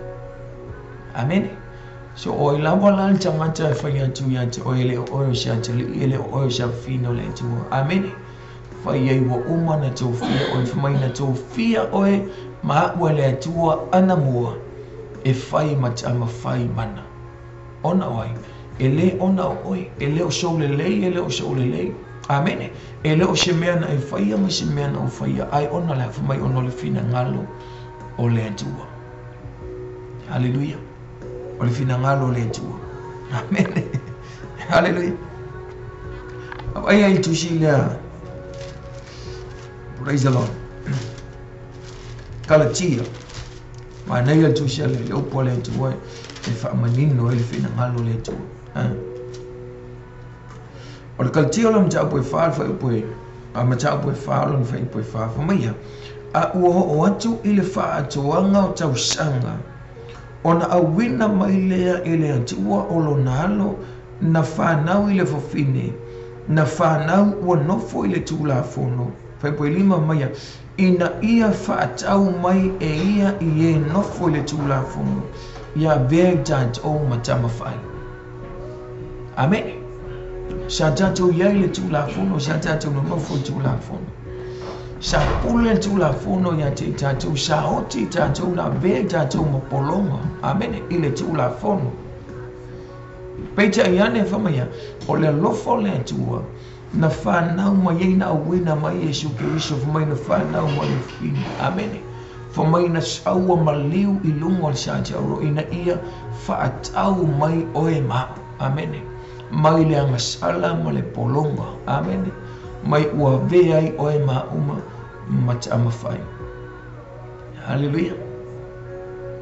Amen. So o I lawa la le tangata e whai atu ia te o ele o oe se atuli ele o oe se afine o le atua. Amen. Whai ei wa uma na tō fia o e whamai na tō fia oe ma ua le atua ana mua e whai matama whai mana. Ona oi, ele ona oi, ele o show lelei, ele o show lelei. Amen. Ele o se mea na e whaia ma se mea na o whaia. Ai ona le hawhamai ona le fina ngalo o le atua. Hallelujah. O le fina ngalo o le atua. Amen. Hallelujah. Ai ai tusi lea. Praise the Lord. Kalatia. Ma nei le tusi le upo le atua. E whaamanino e le whina ngalo le tua. O le kaltia la mta apoe whaal whai upoe, a mta apoe whaal on whai upoe whaal whamaia, a ua o atu I le wha atoanga o tau sanga, ona a wina mai lea I le atua o lo nalo, na whanau I le whawhine, na whanau ua nofo I le tūlafono, whai upoe lima maia, ina ia whaatau mai e ia I e nofo I le tūlafono, ia bea tātou matama whai. Amen. Sa tātou iai le tūlafono, sa tātou no nofo I tūlafono. Sa pule tūlafono ia te tātou, sa hoti tātou na bea tātou mapolonga. Amen. I le tūlafono. Peita iane whamaya, o le lofo le atua, na whanau mai ei na awina mai Yesu Kiriso, whamai na whanau mai le whini. Amen. Whamai na saua maliu I lungo al sātiauro ina ia whaatau mai oe mao. Amen. Mai le angasala ma le polonga. Amen. Mai ua veai oe mauma matama whai. Hallelujah.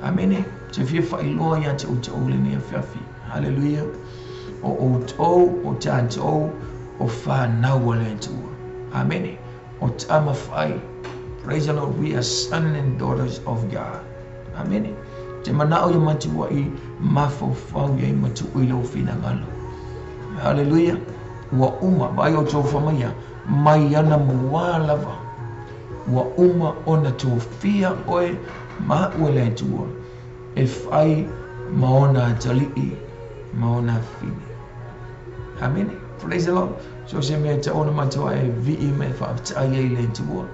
Amen. Te fia whailoa ia te uta ole ni a whiawhi. Hallelujah. O outou, o tātou, o whanau ale atua. Amen. O tama whai. Praise the Lord, we are sons and daughters of God. Amen. Te manao ia matua I mafofau ia I matua I lo whina ngalo. Hallelujah. Ua uma, vai o tō whamaya, mai ana mua lava. Ua uma ona tō whia oe ma ua le atua. fai maona jalii maona fini. Amen. Praise the Lord. So se me ta ona matua e vi me fa ta ye le tuo.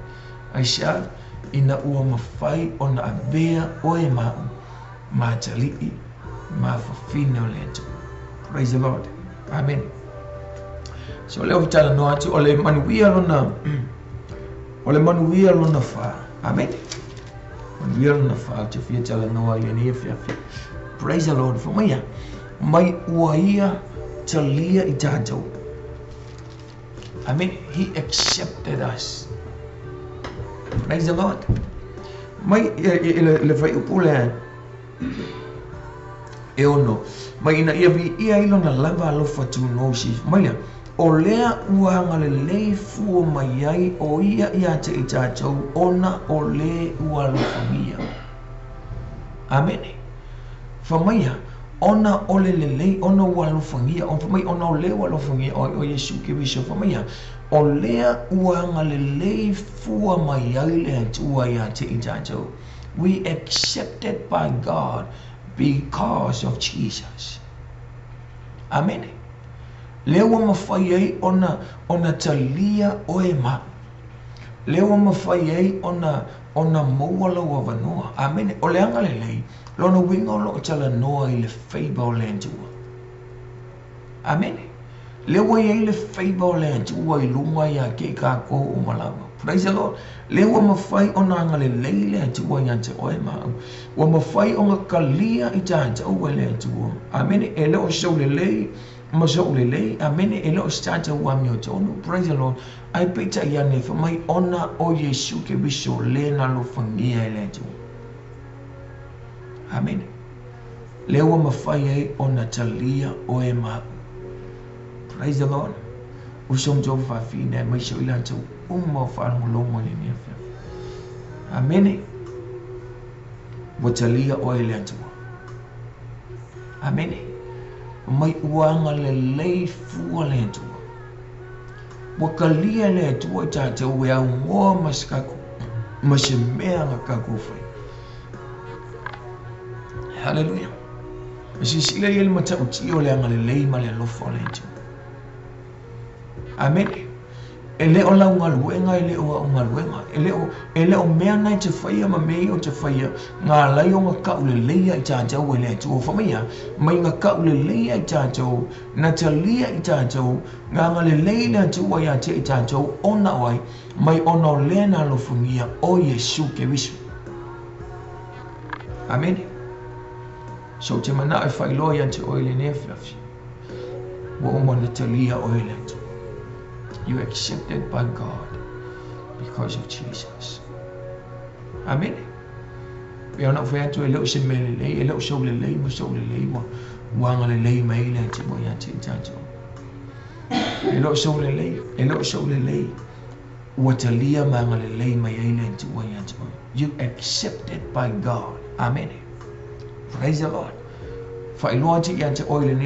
Aisha ina ua mafai ona avea oe ma jalii ma fafine o le tuo. Praise the Lord. Amen. So leo vitala no atu ole manuia lona fa. Amen. Manuia lona fa te fia tala noa ia ni fia. Praise the Lord. For me mai ua ia talia i tātou. Amen. He accepted us. Praise the Lord. Mai le fai upule e ono. Mai ina ia ilona lava alofa tu no si. Mai o lea ua ngale lei fuo mai ai o ia te i tātou ona o le ua lofangia. Amen. Whamaia, ona o le lei, ona ua lofangia, whamaia ona o le ua lofangia o Yesu Kiriso. Whamaia, o lea ua ngale lei fuo mai ai le tua ia te i tātou. We accepted by God because of Jesus. Amen. Lewa mawhai ei ona talia oe ma. Lewa mawhai ei ona mauala wa wanoa. Amen. O le anga lei, lona winga o loo tala noa i le feiba o le antua. Amen. Lewa ei le feiba o le antua i lunga ia ke ka ko o malama. Praise the Lord. Lewa mawhai ona anga le lei le antua i ante oe ma. Wa mawhai onga kalia i tanta o le antua. Amen. E leo show le lei. Masolele, amen. Elo stata wa miotono. Praise the Lord. I pita yane for my honor o Yesu ke biso le na lo fangia eletu. Amen. Lewa mafai ona talia o ema. Praise the Lord. Usom jo fa fine mai so ilanto umma fa ngolongo ni nefia. Amen. Botalia o eletu. Amen. Mai uanga le lei fua le tua. Wakalia le tua tata ue au ngoa maskaku. Masemea ngakaku fai. Hallelujah. Sisila yele mata utio le anga le lei ma le lofa le tua. Amen. Ele o la ungaluenga, ele o ungaluenga. Ele o mea nai te whaia ma mei o te whaia. Ngā lai o ngā kau le leia i tātou e le tua whamia. Mai ngā kau le leia i tātou. Na te lia i tātou. Ngā le leia tua i ate i tātou. Ona wai. Mai ona o lea nā lofungia o Yesu Kiriso. Amen. So te mana e whailoa i ante oile ne whiawhi. Wa umana te lia o ele tua. You accepted by God because of Jesus. Amen. We are not fair to a little simile, a little soul lay, was soul lay, one lay mail and Tiboyati. A lot soul lay, a lot soul lay. What a lear man lay my alien to Wayant. You accepted by God. Amen. Praise the Lord. For oil in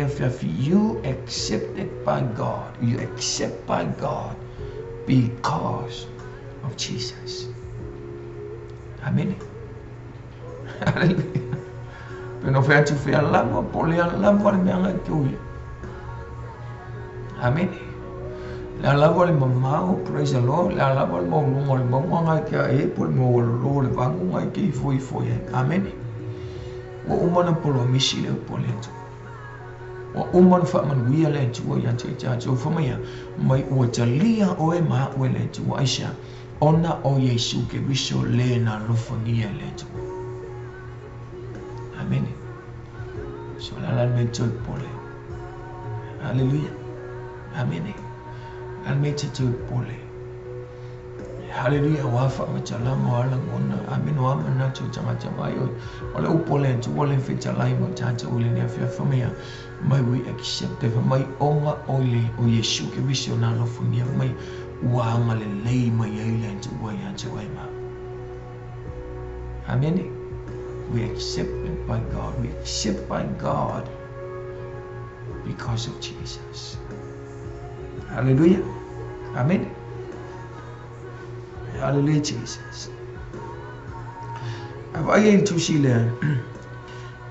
you accepted by God. You accept by God because of Jesus. Amen. Hallelujah. Pero fea tu fea lama, polea lama le meanga tui. Amen. La lava le mamao, praise the Lord. La lava le maulunga le mamanga kia e pol mo lo le vangunga ki foi. Amen. O umana polo misi le polento. O umana fa man wia le tu o yante tato famaya mai o talia o e ma o le tu Aisha ona o Yesu ke biso le na lofangia le tu. Amen. So la me tu pole. Hallelujah. Amen. Al me tu pole. Hallelujah. Wafa machalama wala ngona. Amen. Wama na tu chama yo. Ole upole tu ole fita lai mo tata ole ne afia famia. Mai we accept the mai onga ole o Yesu ke biso na lofunia mai wanga le lei mai ele tu wa ya tu wa ma. Amen. We accept it by God. We accept by God because of Jesus. Hallelujah. Amen. Hallelujah, Jesus. Avaya tu sila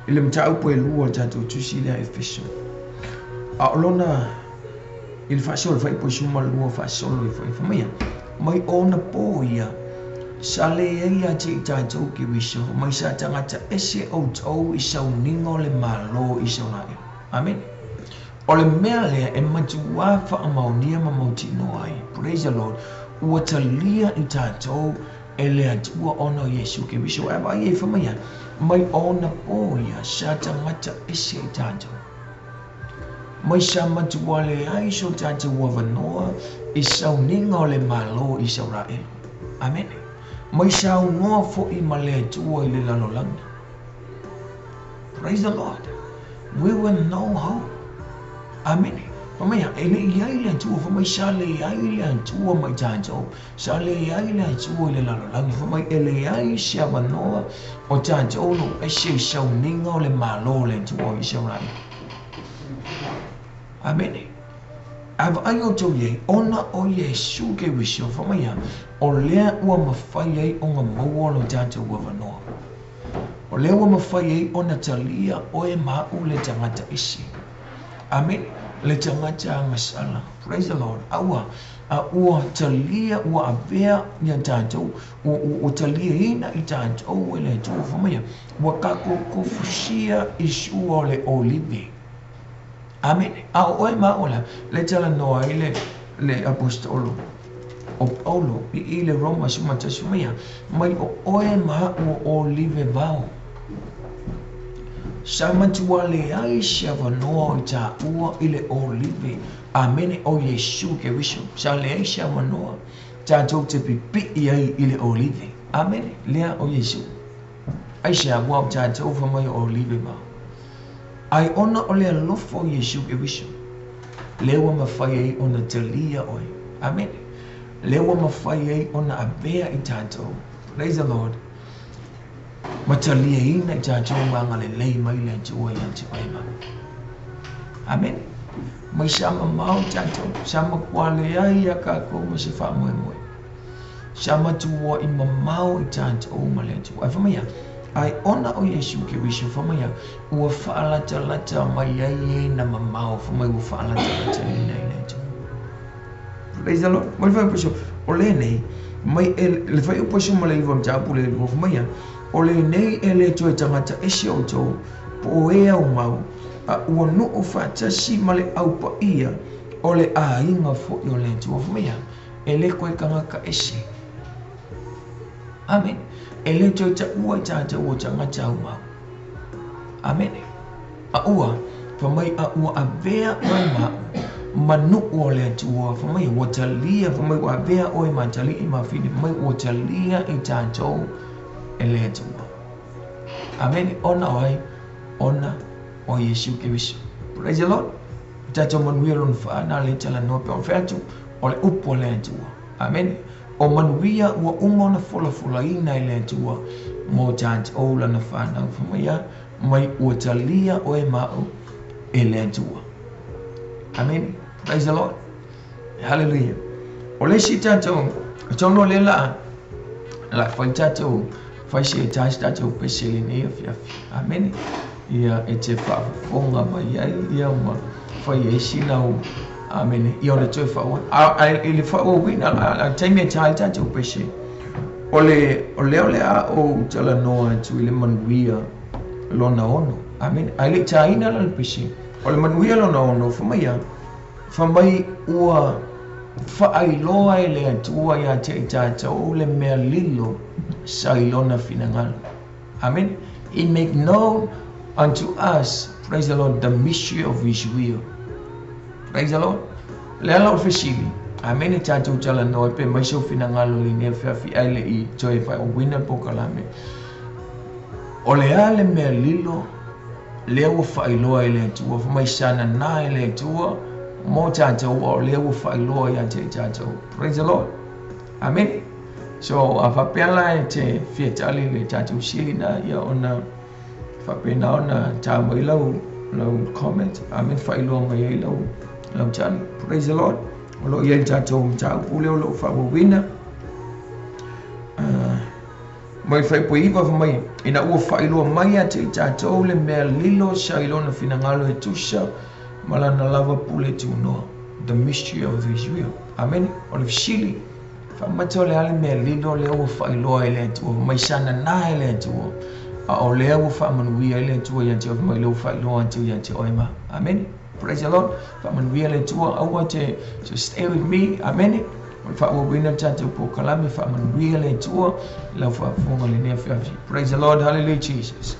Ile mtau po lua tātou tusi lea Efeso. A olona il fasol fai po suma lua fasol i fai famia. Mai ona po ia sale ia te tātou ki wiso mai sa tangata ese o tau i sau ningo le malo i sau nai. Amen. O le mea lea e matua wha amaunia ma mautino ai. Praise the Lord. Ua talia i tātou e lea tua ono Yesu ke wiso. E vai e famia. Mai ona po ia sa tangata ese i tātou. Mai sa matua le ai so tātou wavanoa i sau ningo le malo i sau nai. Amen. Mai sa ungoa fo i male tua i le lalolanga. Praise the Lord. We will know how. Amen. Mamaya, ele iai le tua, famai sa le iai le tua mai tātou. Sa le iai le tua le lalolanga. Famai ele iai sia wanoa o tātou no e se sau ningo le malo le tua i sau nai. Amen. Ava ai o tau ye, ona o Yesu ke wiso, famaya, o lea ua mawhai ei o ngā maua lo tātou ua wanoa. O lea ua mawhai ei o na talia o e mau le tangata isi. Amen. Le tangata ngasala. Praise the Lord. Aua, a ua talia ua avea ni tātou, o talia ina i tātou e le tua, famaya, ua kako kofusia isu o le olive. Amen. A oe maola le tala noa i le apostolo o Paulo i le Roma sumata sumia mai o oe maa o olive vao. Sa matua le ai sia vanoa i ta ua i le olive. Amen. O Yesu ke wiso. Sa le ai sia vanoa ta tau te pipi i ai i le olive. Amen. Lea o Yesu. Ai sia wau ta tau famai o olive vao. Ai ona o lea lofo Yesu ke wiso. Lewa mawhai ei ona talia oi. Amen. Lewa mawhai ei ona avea i tātou. Praise the Lord. Ma talia ina i tātou manga le lei mai le tua i atu aima. Amen. Mai sama mau tātou. Sama kuale ai a kako ma se wha moe moe. Sama tua i mamau i tātou ma le tua. Ai whamaya. Ai ona o Yesu ke wiso whamaya ua whaalata lata mai ai e na mamau whamai ua whaalata lata i nei nei tu. Praise the Lord. Mai whai paso, o le nei, mai le whai upaso ma le iwa mtapu le iwa whamaya, o le nei e le tue tangata ese o tau, po o e au mau, a ua no o whatasi ma le au pa ia, o le a inga fo i o le tu whamaya, e le koe kangaka ese. Amen. Ele tau ta ua tātou o tangata au mau. Amen. A ua, whamai a ua a vea oe mau, manu o le atua, whamai o talia, whamai o a vea oe ma tali i ma whini, whamai o talia i tātou e le atua. Amen. Ona oe, ona o Yesu ke wiso. Praise the Lord. Tātou manuia lon whaana le tala nope o wheatu, o le upo le atua. Amen. O manuia ua umona fola ina i le tua mo tātou lana whanau whamaya mai ua talia o e mau e le tua. Amen. Praise the Lord. Hallelujah. O le si tātou, tono le la whai tātou, whai si e tāsi tātou pesele nei a whiawhi. Amen. Ia e te whaafonga mai ai, ia ma whai e sinau. Amen. I ole tue whaua. I le whaua wina, a taimi e tāi tātou pese. Ole a o tala noa tu i le manuia lona ono. Amen. Ai le tāina la le pese. Ole manuia lona ono, whamai ua whaailoa e le atua ia te i tātou le mea lilo sa i lona finangalo. Amen. He make known unto us, praise the Lord, the mystery of his will. Praise the Lord. Le ala o fesili. Amen e tātou tala noe pe mai sau finangalo li nea whiawhi aile i toi whai o wina pokalame. O le a le mea lilo, lea ua whailoa i le atua, whamai sana nā i le atua, mō tātou o lea ua whailoa i ate i tātou. Praise the Lord. Amen. So a whapeala e te whiatali le tātou silina ia ona whapena ona tā mai lau comment. Amen. Whailoa mai ei lau tali. Praise the Lord. O lo ia tātou mtau pule o lo whawawina. mai fai po iwa mai ina ua whailua mai ate i tātou le mea lilo sa ilona finangalo e tusa malana lava pule tu noa. The mystery of Israel. Amen. O le fisili whamato le ale mea lilo le ua whailua i le tua mai sana na i le tua a o le ua whamanuia i le tua yanti of mai leo whailua antu yanti oima. Amen. Praise the Lord. Whamanuia le tua aua te so stay with me. Amen. Whaawawina tātou po kalame whamanuia le tua lau whaafonga le nea whiawhi. Praise the Lord. Hallelujah Jesus.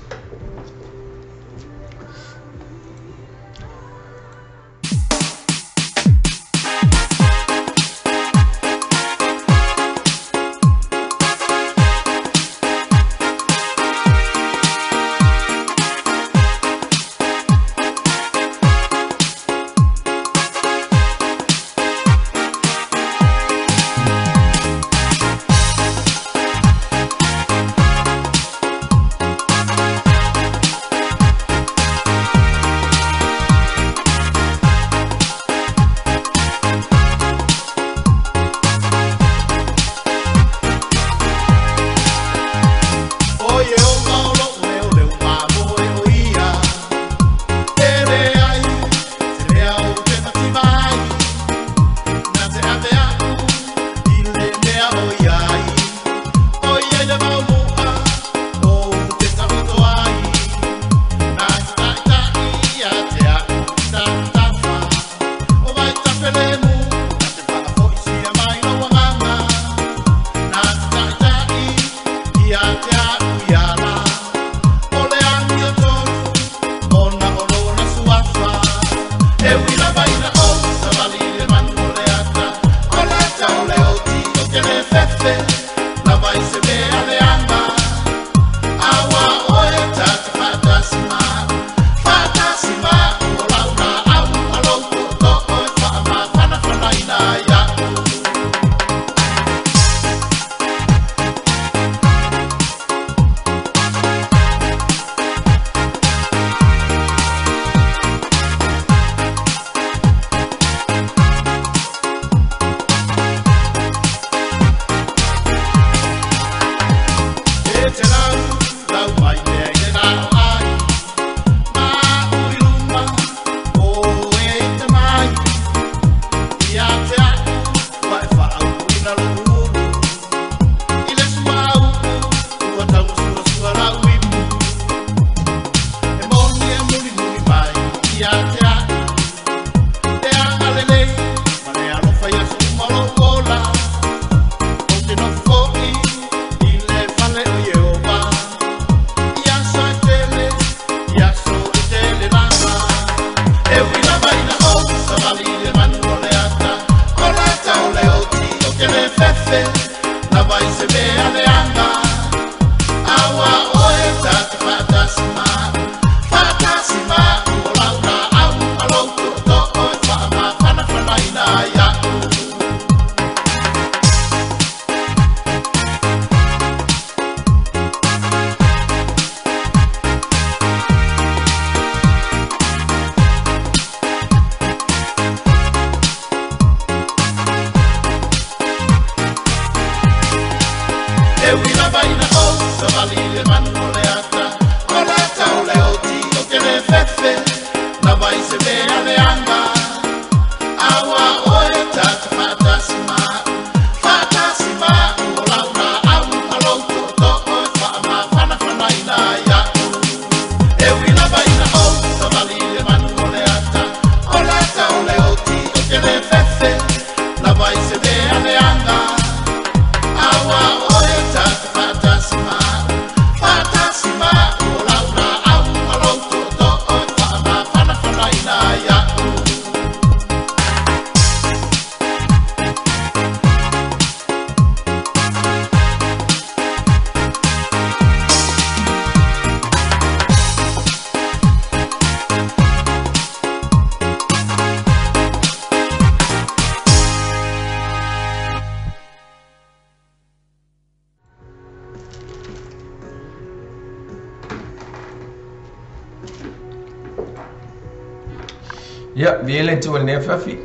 Ya, viele tu ne fafi.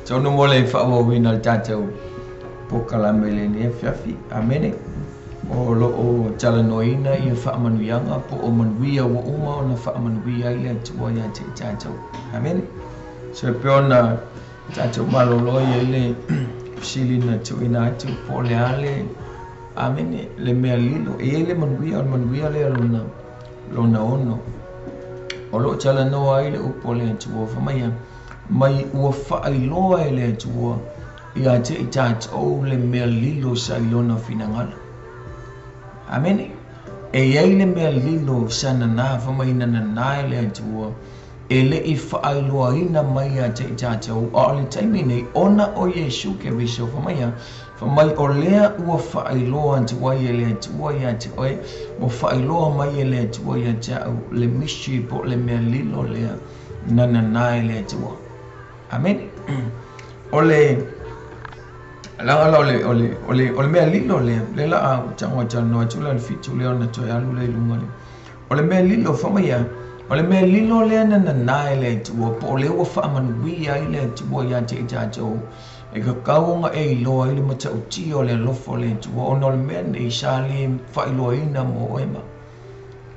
So no mole fa wo win al tato. Pokala mele ne fafi. Amen. o lo o talanoina ia whaamanuianga po o manuia wa uma o na whaamanuia i le tua ia te tātou. Amen. So peona tātou malolo ia le silina tuina atu po le ale. Amen. Le mea lilo. E le manuia le lona ono. O lo talanoa i le upo le tua whamaya. Mai ua whaailoa i le tua ia te tātou le mea lilo sa ilona finangala. Amen. E iai le mea lilo sana nā whamaina na nāe le atua. E le I whaailoa ina mai a te tātou. O le taimi nei, ona o Yesu ke viso whamaia. Whamai o lea ua whaailoa antua i le atua i a te oe. Mo whaailoa mai e le atua i a te au. Le mystery po le mea lilo lea na nāe le atua. Amen. O le langa ole mea lilo le la a tangwa tano tula le fitu le ona toi alu le lunga le ole mea lilo whamaya ole mea lilo le na nae le tua po le ua whaamanuia ai le tua ia te tātou e ka kaunga e iloa i le mata uti o le lofo le tua ona ole mea nei sa le whailoa ina mo oema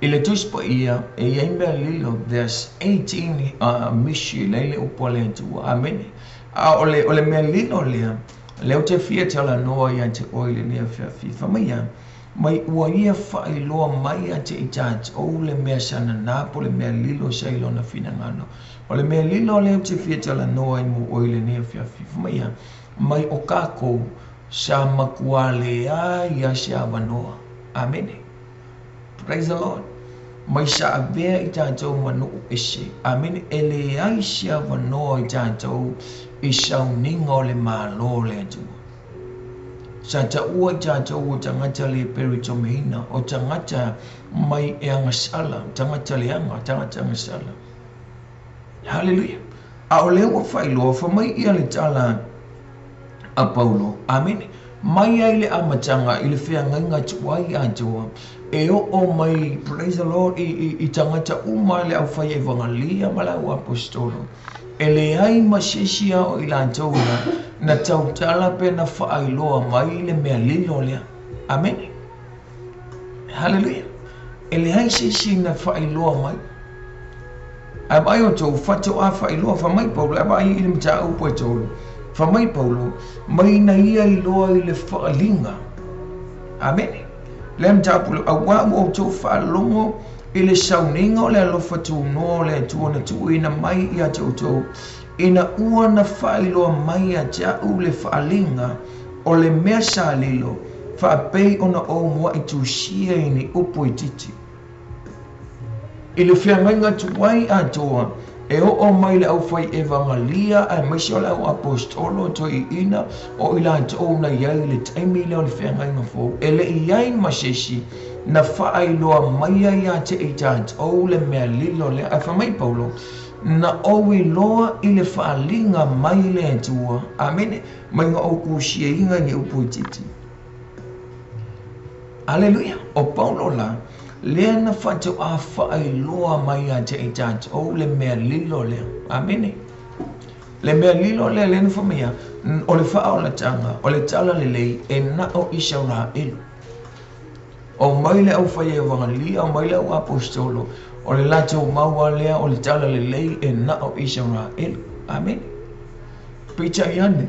i le tuspa ia e iai mea lilo there's 18 mishi le upo le tua amen a ole mea lilo lea leo te fia tala noa ia te oile nea whiawhi whamaia mai ua ia whailoa mai a te itat o le mea sana nā po le mea lilo sa ilona finangano o le mea lilo leo te fia tala noa i mo oile nea whiawhi whamaia mai o kako sa makuale a ia se awanoa amen praise the Lord mai sa avea i tātou manu ese amen ele ai se awanoa i tātou I sauninga o le malo le atua. Sa ta ua I tātou o tangata le peritomehina, o tangata mai e angasala, tangata le anga, tangata angasala. Hallelujah. A o leo whailoa, whamai ia le tala a Paulo. Amen. Mai ai le amatanga I le whiangainga tuai atua. E o mai, praise the Lord, I tangata umai le au whai e vangalia malau apostolo. E le ai masesia o I lātou na tautala pe na whaailoa mai le mea lilo lea. Amen. Hallelujah. E le ai sesi na whaailoa mai. Ai mai o tau whato a whaailoa whamai Paulo. Ai mai I le mta upo e tolu. Whamai Paulo. Mai na ia I loa I le whaalinga. Amen. Le mta upo a wamu o tau whaalongo I le sauninga o le alofa tuunoa o le tuona tuuina mai I a tautou. Ina ua na whailoa mai a jau le whaalinga o le mea sa lilo. Whaapei ona o mua I tusia I ni upo I titi. I le whiangainga tuai a toa. E o mai le au whai evangalia a maisi o le au apostolo to I ina o I la tau na iai le taimi le o le whiangainga fo. E le iai masesi. Na whaailoa mai ai a te itat o le mea lilo le a whamai Paulo na owi loa I le whaalinga mai le atua amene mai ngā o kusia inga ni upo I titi Alleluia o Paulo la lea na whatau a whaailoa mai a te itat o le mea lilo le amene le mea lilo le na whamea o le whaolatanga o le tala le lei e na o isaura elu O mai le au whai e wangalia, o mai le au apostolo, o le latou maua lea, o le tala le lei e na o Israel. Amen. Peter iane.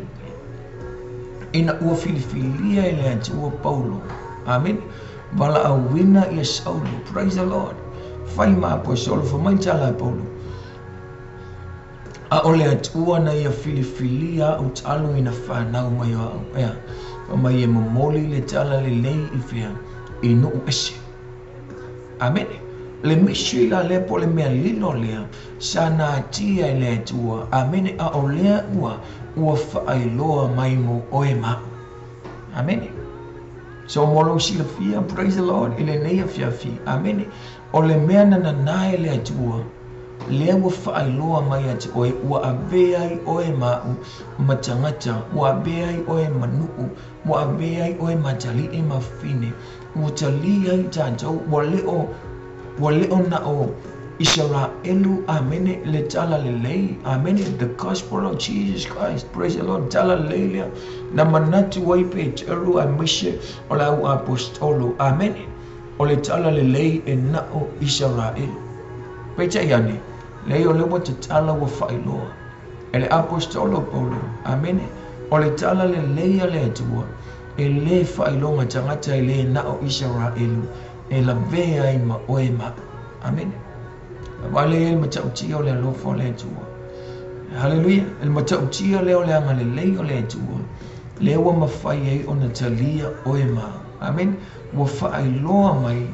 Ina ua filifilia e le atua Paulo. Amen. Wala au wina I a Saulo. Praise the Lord. Whai ma apostolo, whamai tala Paulo. A o le atua na ia filifilia o talo ina whanau mai o au. Ea, mai e mamoli le tala le lei I whia. I no ese. Amen. Le misui la le po le mea lilo lea. Sana tia I le tua. Amen. A o lea ua whaailoa mai mo oema. Amen. So molo sila fia. Praise the Lord. Ile neia fia fi. Amen. O le mea na nae le tua. Lea ua whaailoa mai ati oe. Ua aveai oe matangata. Ua aveai oe manuu. Ua aveai oe matali e mafine. Utalia I tātou wa leo na o Israelu, amen, le tala le lei, amen, the gospel of Jesus Christ, praise the Lord, tala lelia, na manatu waipe teru amishe, ola u apostolo, amen, ole tala le lei e nao Israel. Pecha yani, leo lewa te tala wa whailoa, ele apostolo Paulo, amen, ole tala le leia le atua, e le whailonga tangata e le nao Israelu, e la vea i ma oema, amen. Wale el matautia le lofo le tua. Hallelujah. El matautia le ole anga le leo le tua. Lewa mafai e ona talia oema. Amen. Wa fai loa mai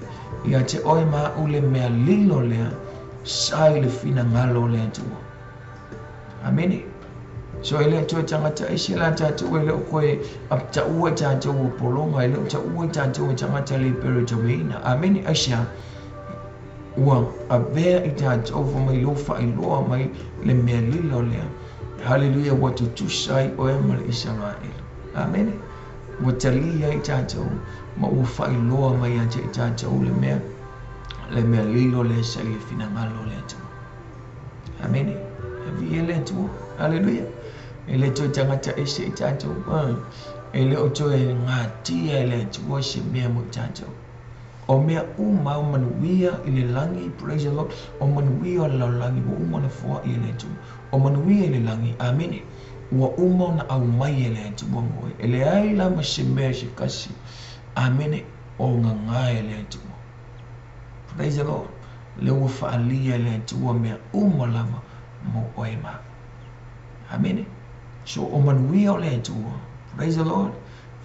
ia te oema ule mea lilo lea sai le fina ngalo le tua. Amen. So ele tua tangata isila tatu ele koe apta ua tatu ua polonga ele apta ua tatu ua tangata le peritomina. Amen. Asia. Ua a vea i tātou fa mai lofa i loa mai le mea lilo lea. Hallelujah, wa tutusai o e male Israel. Amen. Wa talia i tātou ma ua fa i loa mai ate i tātou le mea lilo lea sa i fina ngalo lea tu. Amen. Havi e lea tu. Hallelujah. E le toi tangata ese i tātou. E le o toi ngā tia e lea tu se mea mo tātou. O mea uma o manuia i le langi, praise the Lord. O manuia o la langi, o uma na fua i le tu. O manuia i le langi, amen. Ua uma na au mai i le tu bongo. E le ai la ma se mea se kasi, amen. O ngā ngā i le tu. Praise the Lord. Le ua whaalia i le tu o mea uma lava mo oema. Amen. So o manuia o le tu, praise the Lord.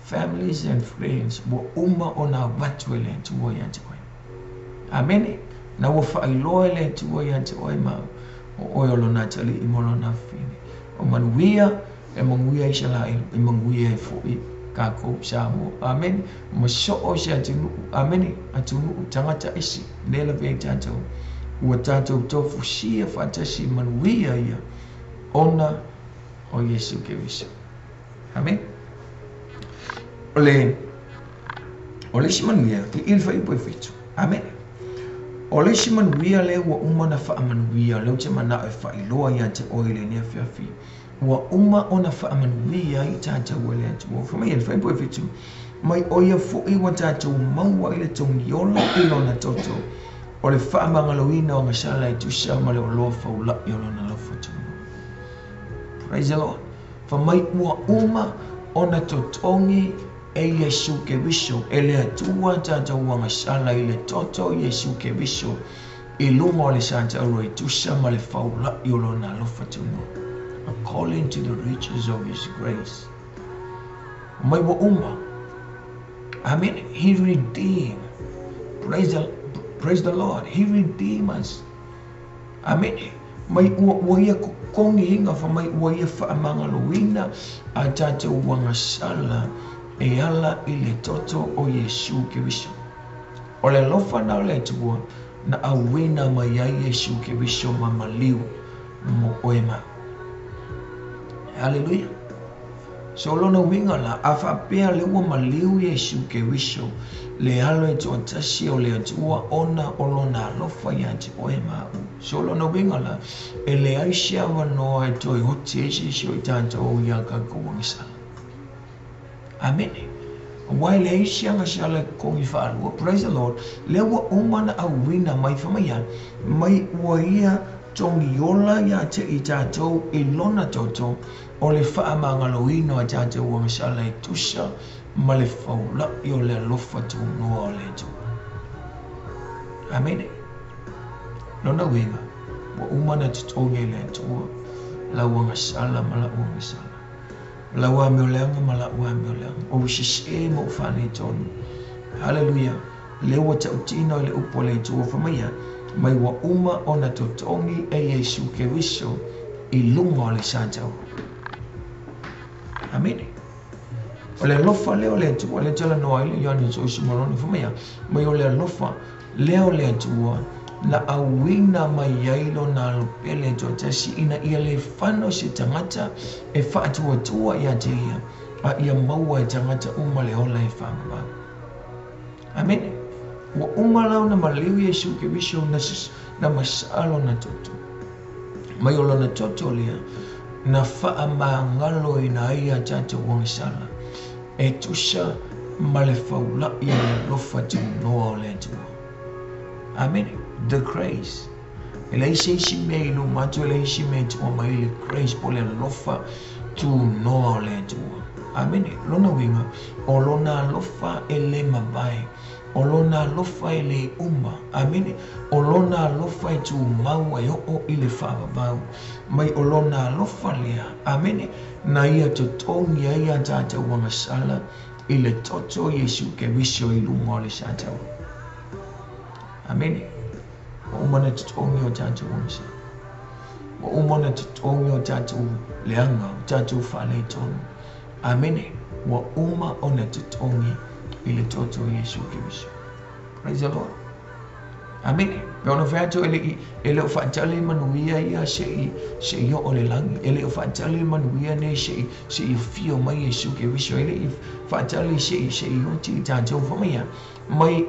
Families and friends wa uma ona watu ele tuo ya tuo. Amen. Na wa failo ele tuo ya tuo ma o oyolo na tali imolo na fini. O manuia e manguia ishala e manguia fo i ka ko samo. Amen. Mo so o sha tunu. Amen. Atunu tangata isi nela ve tanto. Wa tanto tofu shia fantasy manuia ya ona o Yesu Kristo. Amen. Ole simanuia i ilfa i poifitu. Amen. Ole simanuia le wa uma na fa amanuia le te mana e fa iloa ia te oile ne fiafi. Wa uma ona fa amanuia i tata wele te wo fa mai ilfa i poifitu. Mai oia fo i wa tata maua ile tong yola ilo na toto. Ole fa amangaloina o ngasala i tusa ma le oloa fa ula yola na lofa tu. Praise the Lord. Fa mai ua uma ona totongi e Yesu Kristo ele atua tata wanga sala ile toto Yesu Kristo ilungo le santa roi tusa male faula yolo na lofa tuno according to the riches of his grace. Mai wa uma. Amen. He redeemed. Praise the Lord. He redeemed us. Amen. Mai ua ia kongi hinga fa mai ua ia fa amangaloina a tata wanga sala e ala i le toto o Yesu Kristo. O le lofa na le tua na awina mai ai Yesu Kristo mamaliu mo oema. Hallelujah. So lona winga la afa pea le ua maliu Yesu Kristo le alo e tua tasi o le tua ona o lona lofa ya te oema. So lona winga la e le aisia wanoa e toi hoti Yesu i tanta o iaka kuwangisala. Amen. While le isia ngasala kongi whaalua, praise the Lord, le ua umana a wina mai whamaya, mai ua ia tongi ola ya te i tātou i lona toto, o le whaamangaloino a tātou o ngasala i tusa, ma le whaula i o le alofa tu noa o le tu. Amen. Lona winga, ua umana tutongi le tua, la ua ngasala ma la ua ngasala. La wa me olenga ma la wa me olenga o shise mo fani tonu. Hallelujah. Le wa tautina le upole tu fa mai wa uma ona totongi e Yesu Kristo i lunga le santa. Amen. Ole lofa le ole tu ole tala no ile yani so simoloni fa mai ole lofa le ole tu la awina mai yailo na lupele totasi ina ia le fano si tangata e whaatua tua ia te ia a ia maua e tangata uma le ola e whangaba. Amen. Wa uma lau na maliu Yesu Kristo na masalo na toto. Mai o lona toto lea na whaamangalo i na ia tātou wangisala. E tusa ma le whaula i le lofa tu noa o le tua. Amen. The grace. E le isi mei no matu e le isi mei tua mai le grace po le lofa tu noa o le tua. Amen. Lona winga o lona lofa e le mawai. O lona lofa e le uma. Amen. O lona lofa e tu mau e o i le whaavavau. Mai o lona lofa lea. Amen. Na ia to tongi a ia tātou wangasala i le toto Yesu ke wiso i lunga o le tātou. Amen. Wa umana to tongi o tātou wangasala. Wa umana to tongi o tātou leanga, o tātou whale tonu. Amen. Wa uma ona to tongi i le toto Yesu ke wiso. Praise the Lord. Amen. Pe ona whaatu ele o whaatale manuia ia se i o le langi. Ele o whaatale manuia ne se i fio mai Yesu ke wiso. Ele i whaatale se i o ti tātou whamaya. Mai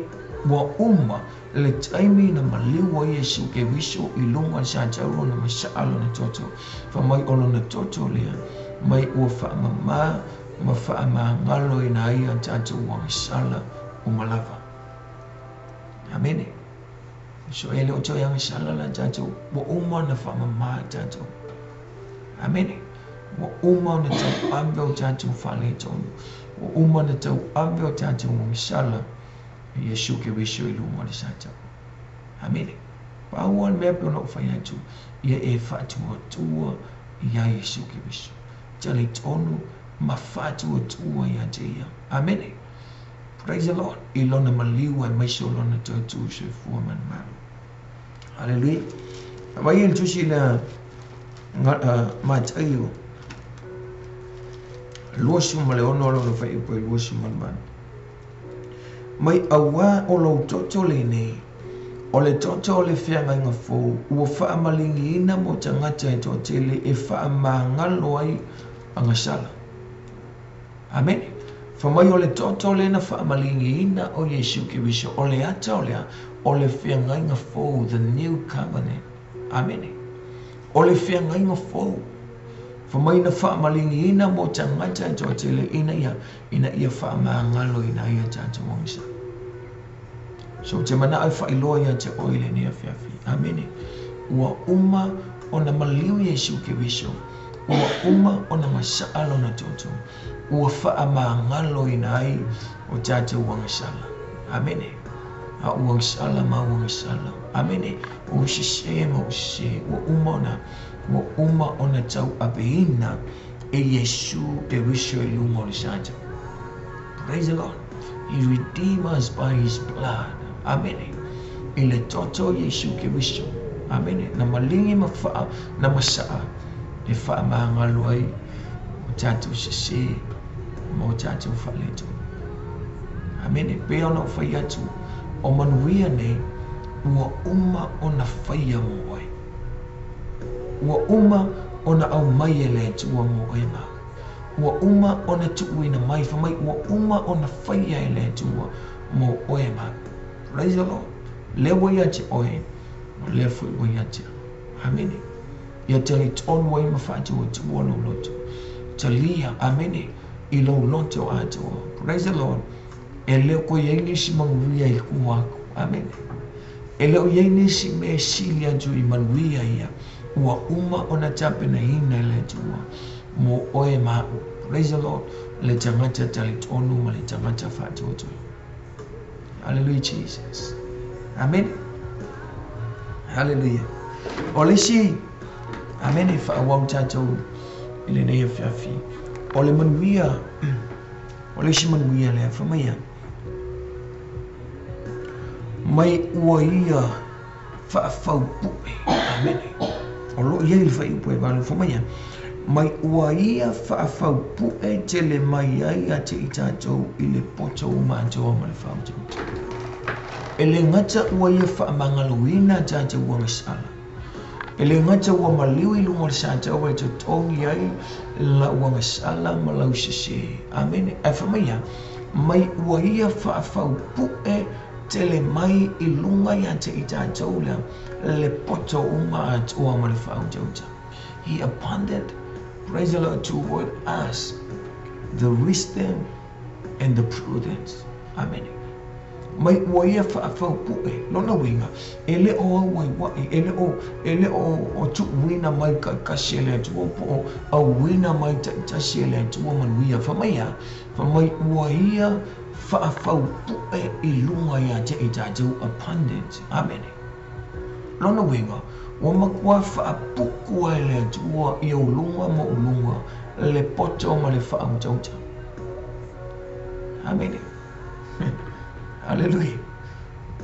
wa uma le taimi na maliwa Yesu ke wiso i lunga sa tauro na masaalo na toto. Fa mai olo na toto lea. Mai ua whaamama ma whaamangalo i na ia tātou wangisala o malava. Amen. So ele o toi angisala la tātou. Wa uma na whamama tātou. Amen. Wa uma na tau ambe o tātou whale tonu. Wa uma na tau ambe o tātou wangisala Yesu ke wiso i lunga le tātou. Amen. Pauan mea pe ona whai atu. Ia e whatua tua ia Yesu ke wiso. Tale tonu ma whatua tua ia te ia. Amen. Praise the Lord. I lona maliwa e maiso lona tautu se fua man maru. Hallelujah. Mai il tusi na mataio. Luosu ma le ono lona whai upo i luosu man man. Mai awa o lo toto le nei. O le toto o le whianga inga fōu. Ua whaamalingi ina mo tangata e tōtele e whaamangalo ai angasala. Amen. Whamai o le toto le na whaamalingi ina o Yesu ke wiso. O le ata o lea. O le whianga inga fōu. The new covenant. Amen. O le whianga inga fōu. Whamai na whaamalingi ina mo tangata e tōtele ina ia whaamangalo ina ia tātou wangisa. So te mana ai whailoa ia te oile ni a whiawhi. Amen. Ua uma o na maliu Yesu ke wiso. Ua uma o na masaalo na toto. Ua whaamangalo ina ai o tātou wangisala. Amen. A wangisala ma wangisala. Amen. O sise ma o sise. Ua uma o na tau apeina e Yesu ke wiso i lunga o le tātou. Praise the Lord. He redeemed us by his blood. Amen. I le toto Yesu ke wiso. Amen. Na malingi mawha na masaa. E wha maangalo ai. O tātou sise. Mo tātou whaleto. Amen. Pe ona o whai atu. O manuia nei. Ua uma o na whaia mo oi. Ua uma o na au mai e le tua mo oi ma. Ua uma o na tuu ina mai. Whamai ua uma o na whaia e le tua mo oi ma. Praise the Lord. Le wai ati oe. Le fui wai ati. Amen. Ia tali tonu wai mawhatu o tua lo loto. Talia. Amen. I lo loto atua. Praise the Lord. E leo ko iei nisi manuia i kuaku. Amen. E leo iei nisi me sili atu i manuia ia. Ua uma o na tape na ina le tua. Mo oe ma. Praise the Lord. Le tangata tali tonu ma le tangata whatu o tua. Hallelujah, Jesus. Amen. Hallelujah. Ole si. Amen. If I want to ile nei fiafi. Ole manuia. Ole si manuia le famia. Mai ua ia fa pu. Amen. Olo ia il fa pu ba famia. Mai ua ia fa pu e tele mai ai ate itato ile poto uma jo ma le fa. Ele ngata ua ia whaamangaloina tātou wangisala. Ele ngata ua maliu i lunga sa tātou e te tongi ai la wangisala malau sese. Amen. E whamaya, mai ua ia whaafau pue tele mai I lunga ia te I tātou le poto uma atua ma le whautauta. He abundant, praise the Lord, toward us the wisdom and the prudence. Amen. Mai ua ia whaafau pue, lona winga, ele o wai, ele o tu wina mai ka kasele atua po, a wina mai tasele atua manuia, whamai ua ia whaafau pue I lunga ia te I tātou abundant. Amen. Lona winga, wa makua whaapuku ai le atua I o lunga ma ulunga, le poto ma le whaamtauta. Amen. Hallelujah.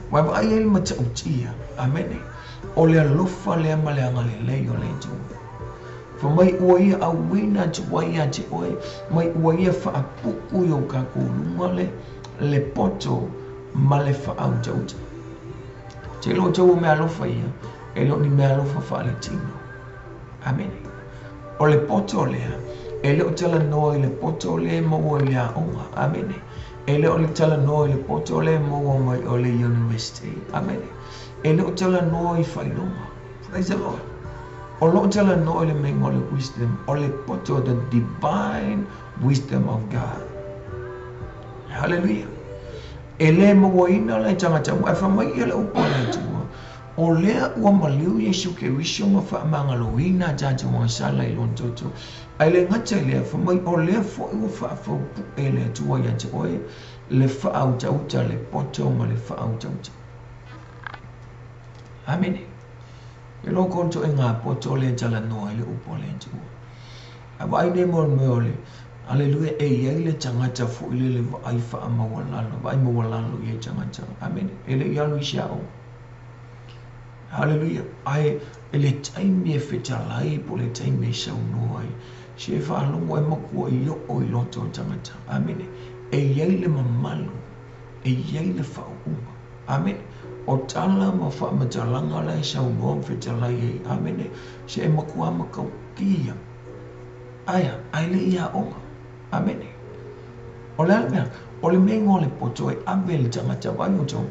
Wa ai ai matautia. Amen. O le alofa le maleanga le lei o le atua. Fa mai ua ia a wina te waia te oe, mai ua ia whaapuku I o kako lunga le poto ma le whaamtauta. Te lo tau me alofa ia, e lo ni me alofa whaale tino. Amen. O le poto lea, e leo tala noa I le poto le maua I le aonga. Amen. E leo le tala noa I le poto le maua mai o le university. Amen. E leo tala noa I whailonga. Praise the Lord. O leo tala noa I le mengo le wisdom, o le poto the divine wisdom of God. Hallelujah. E le maua ina le tangata, e whamai e le upo le tua. O lea ua maliu Yesu ke wisho ma whaamangalo ina tata mga sala I lon toto. Ai le ngata lea whamai o lea fo ua whaafau e le tua ia te oe le whaauta le poto ma le whaauta. Amen. E lo konto e ngā poto le tala noa I le upo le tua. A wai ne mo le. Hallelujah. E iai le tangata fo I le ai whaamawalalo. Vai mawalalo I e tangata. Amen. E le ialu I siao. Hallelujah. Ai ele taimi e whetalai po le taimi e sau noai. Se whaalongo e makua I o I loto tangata. Amen. E iai le mamalu. E iai le whaunga. Amen. O tala ma whaamatalanga lai sau noa whetalai e. Amen. Se e makua makau kia. Aia, ai le ia onga. Amen. O le almea, o le mengo le poto e abe le tangata waiuto.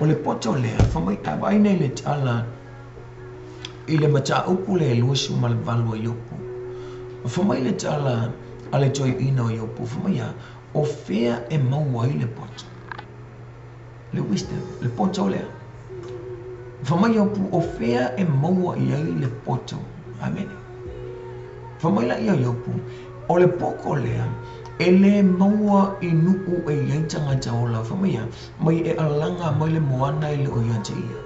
O le poto lea, whamai awai nei le tala I le mata upu le luasu ma le valua iopu. Whamai le tala a le toi ina o iopu, whamai a o fea e maua I le poto. Le wisdom, le poto lea. Whamai iopu o fea e maua I ai le poto. Amen. Whamai la ia iopu, o le poko lea, e le maua I nuku e iai tangata o la whamai mai e alanga mai le moana I le o ia te ia.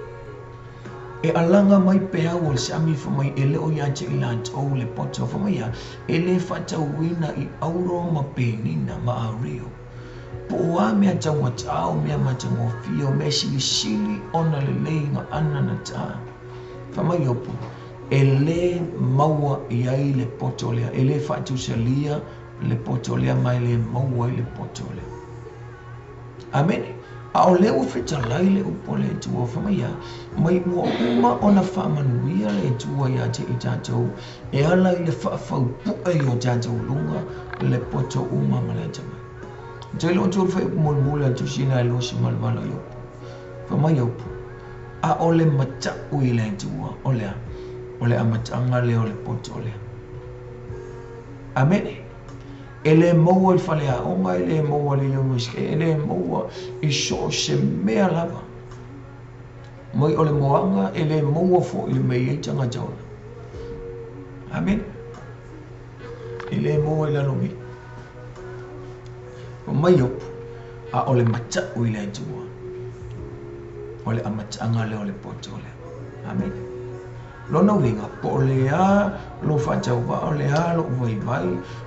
E alanga mai pea o le sami whamai e le o ia te ila tau le poto whamai e le whatauina I auro ma penina ma a rio. Po oa mea taunga tau mea matango fio mea sili ona le leinga ana na ta. Whamai opu, e le maua I ai le poto lea, e le whatusalia le poto lea mai le maua I le poto lea. Amen. A o leo whetalai le upo le tua whamai mai ua uma ona whaamanuia le tua ia te I tātou e ala I le whaafau pua I o tātou lunga le poto uma ma le tamai. Te lo tu whai mula tu sina I lo si malwala I opu. Whamai opu. A o le mata ui le tua o le amatanga le o le poto lea. Amen. Ele maua I whale a onga, ele maua le ioniske, ele maua I so se mea lava. Mai o le moanga, ele maua fo I le mei e tanga jauna. Amen. Ele maua I lalongi. O mai opu, a o le mata ui le tua. O le amatanga le o le poto le. Amen. Lona winga po lea lo whātau wa o lea lo vai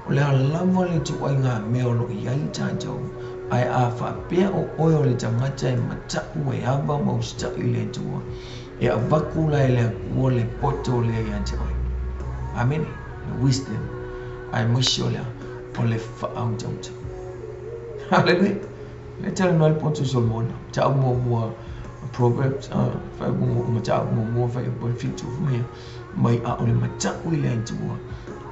o lea lama le tuai ngā mea lo iai tātou ai a whapea o oi o le tangata e mataku e ava mausta I le tua e a wakula e lea kua le poto lea ia te oi. Amen. Le wisdom ai mwisi o lea o le whaangtauta. Hallelujah. Le tala noa le poto Solomona tau mua Proverbs, fai mata mo fai fitu me mai a ole mata ile tua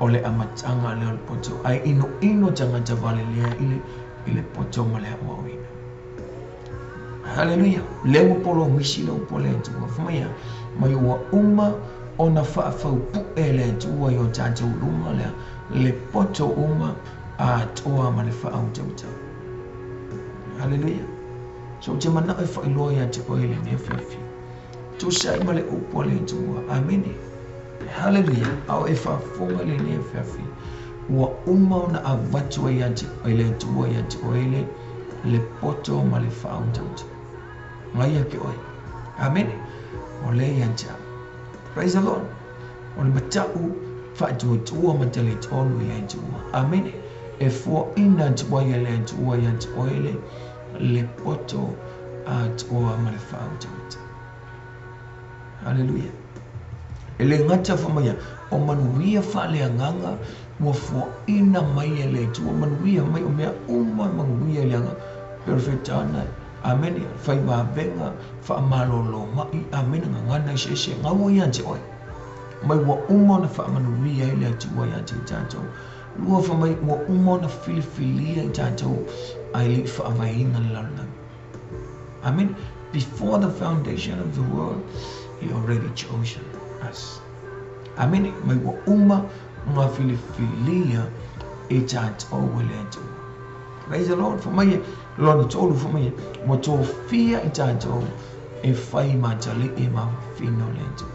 ole amatanga le poto ai ino tanga tavale le ile poto male wa wina. Hallelujah. Lewa polo misi lo pole tua famia. Mai ua uma ona whaafau puele tua yo tātou lunga lea. Le poto uma a toa ma le whaau tautau. Hallelujah. So te mana e whailoa ia te oele ne whiawhi. Tu sai ma le upole tua. Amen. Hallelujah. Au e whaafonga le ne whiawhi. Ua uma ona a watua ia te oele tua ia te oele. Le poto ma le whaau tautau. Ngai ke oi. Amen. O le yancha. Praise the Lord. O le matau whaatua tua matele tonu i le tua. Amen. E fua ina tua i le tua i te oele. Le poto a tua ma le whaau tautau. Hallelujah. E le ngata whamaya. O manuia whaalea nganga. Mua fua ina mai e le tua. Manuia mai o mea uma manuia le anga. Perfectana. Amen. Fai wa venga fa malolo mai amen ngana sheshe ngawo yanti oi. Mai wa umona fa manuia ile ati wa yanti tato. Lua fa mai wa umona filifilia tato ai fa vaina lala. Amen. Before the foundation of the world, he already chosen us. Amen. Mai wa uma nga filifilia tato wele. Praise the Lord for my Lord told for me what to fear it until a fire matali ema fino lento.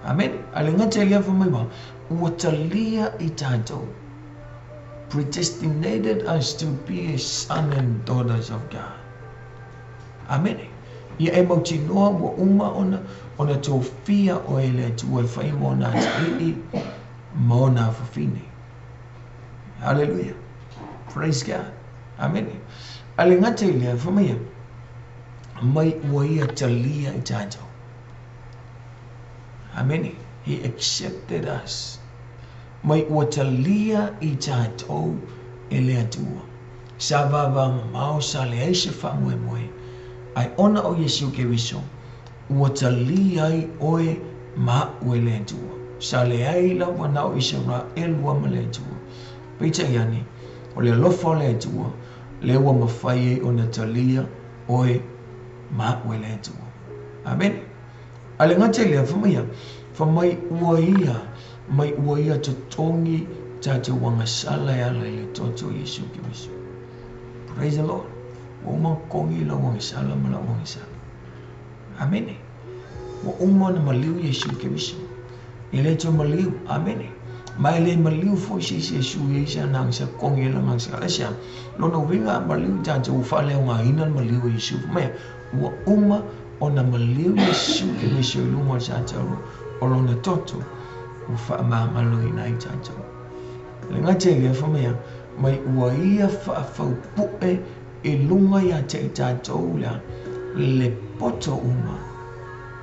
Amen. Alingatelia for me what to lear it until predestinated us to be a son and daughters of God. Amen. Ia emoti noa wa uma ona to fear oile to a fire mona mona for fine. Hallelujah. Praise God. Amen. Alingatelia for me. Mai waia talia itato. Amen. He accepted us. Mai watalia itato eleatua. Sababa mau sale aisha famwe moe. Ai ona o Yesu ke wiso. Watalia oe ma weleatua. Sale ai la wana o Israel wa maleatua. Pita yani. O le lofo le tua, le ua mawhai o Natalia oe ma wele tua. Amen. Ale ngate lea whamai ua ia to tongi tate wanga sala ya le toto Yesu ki wisu. Praise the Lord. Wa uma kongi la wanga sala ma la wanga sala. Amen. Wa uma na maliu Yesu ki wisu. Ile to maliu. Amen. Mai le maliu fo si Yesu Yesu nang sa kongi la nang sa asia. Lona winga maliu tate ufale nga hinan maliu Yesu. Mai wa uma ona maliu Yesu ki wisu luma sa taro. Olona toto ufa mama lo ina itato. Le ngate le famia mai ua ia fa pu'e e lunga ya te itato la le poto uma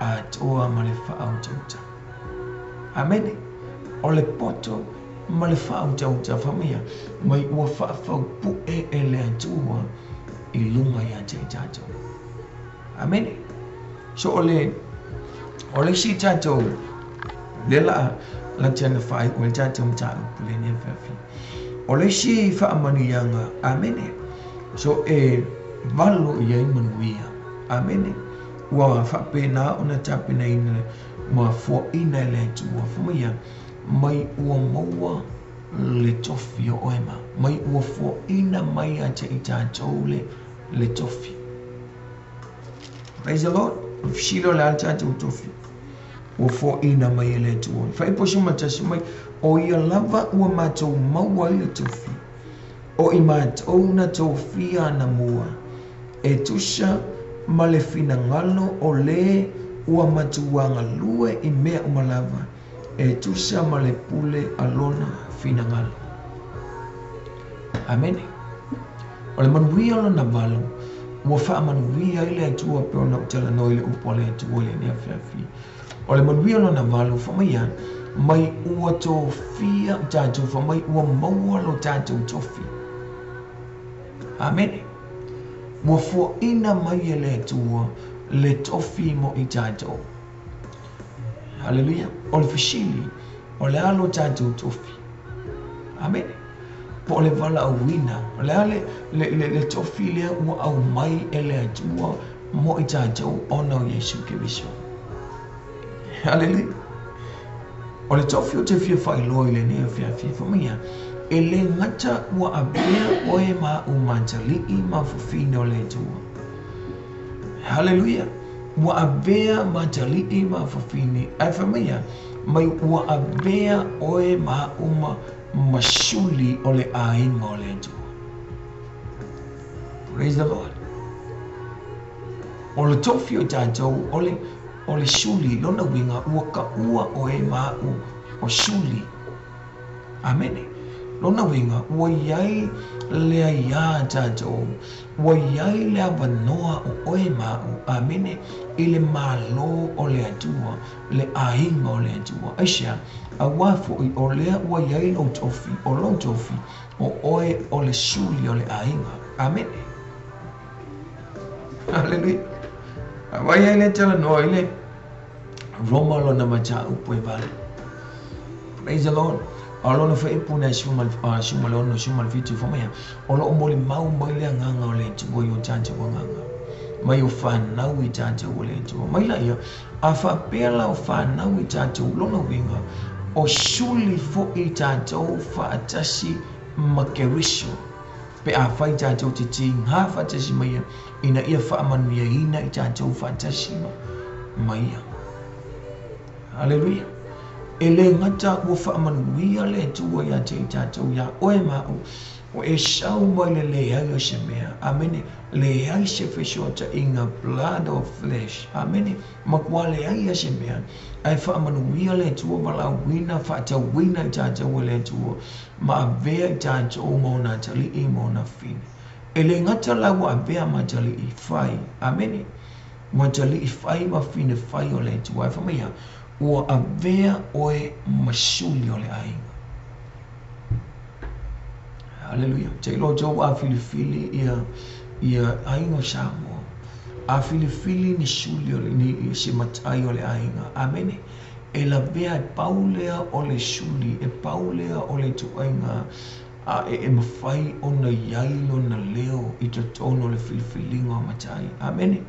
a toa ma le whaaututa. Amen. O le poto ma le whaaututa famia mai ua whaafau pu'e e le atua e lunga ya te itato. Amen. So ole si tato lela la tena fai o tato mta pule ne fafi. Ole si fa amani yanga. Amen. So valo ye manuia. Amen. Wa fa pena ona tapena ina ma fo ina le tu wa famia mai ua maua le tofi o ema. Mai ua fo ina mai a te tato le tofi. Praise the Lord. Shilo la tato tofi. O fo ina mai le tu. Fai poso matasi mai o ia lava ua matou maua le tofi. O i matou na tofi ana mua. E tusa ma le fina ngalo o le ua matuanga lue i mea umalava. E tusa ma le pule alona fina ngalo. Amen. O le manuia lo na valo. Ua wha manuia ile atua peona utala no ile upole atua ile nea fiafi. O le manuia lo na valo whamaya mai ua tofia tato whamai ua maua lo tato tofi. Amen. Ua fua ina mai ele atua le tofi mo i tato. Hallelujah. O le fishili o le alo tato tofi. Amen. po le vala au wina le tofi lea ua au mai e le atua mo i tātou ona o Iesu Keriso. Haleluia. O le tofi o te fia whailoa i le nea fia whamia e le ngata ua abea o e ma umantali i ma fufine o le tua. Haleluia. Ua abea mantali i ma fufine ai whamia mai ua abea o e ma uma masuli o le ainga o le tua. Praise the Lord. O le tofi o tātou o le suli lona winga ua ka ua o e mau o suli. Amene. Lona winga ua iai lea ia tātou. Ua iai lea wanoa o e mau. Amene. I le malo o le atua. Le ainga o le atua. Aisha. A wafo i o lea ua iai lo tofi. O lo tofi. O oe o le suli o le ainga. Amene. Hallelujah. Wai ai le tala noa i le Roma lona macha upo e vale. Praise the Lord. Alona fa ipuna shuma lona shuma fitu famaya. Olo omoli mau mai le nganga o le tubo yo tante o nganga. Mai o whanau i tante o le tubo. Mai la ia a whapela o whanau i tante o lona winga. O suli fo i tante o whaatasi makeriso. Pe a whai tante o te ting ha whaatasi mai ina ia whaamanuia ina i tante o whaatasi mai. Hallelujah. Ele ngata ua whaamanuia le tua ia te i tātou ia oe mau. O e sau mai le ai o se mea. Amene. Le ai se whesota inga blood of flesh. Amene. Makua le ai o se mea. Ai whaamanuia le tua walau wina whaatau wina i tātou le tua. Ma avea i tātou mona tali i mona fine. Ele ngata lau avea matali i whai. Amene. Matali i whai ma fine whai o le tua. Ai whamia. Ua avea oe masuli o le ainga. Hallelujah. Te ilo tau a filifili ia ainga Samoa. A filifili ni suli o le ni se matai o le ainga. Amene. E la vea e paulea o le suli. E paulea o le tuainga. E mawhai o na yailo na leo i te tono le filifilinga o matai. Amene.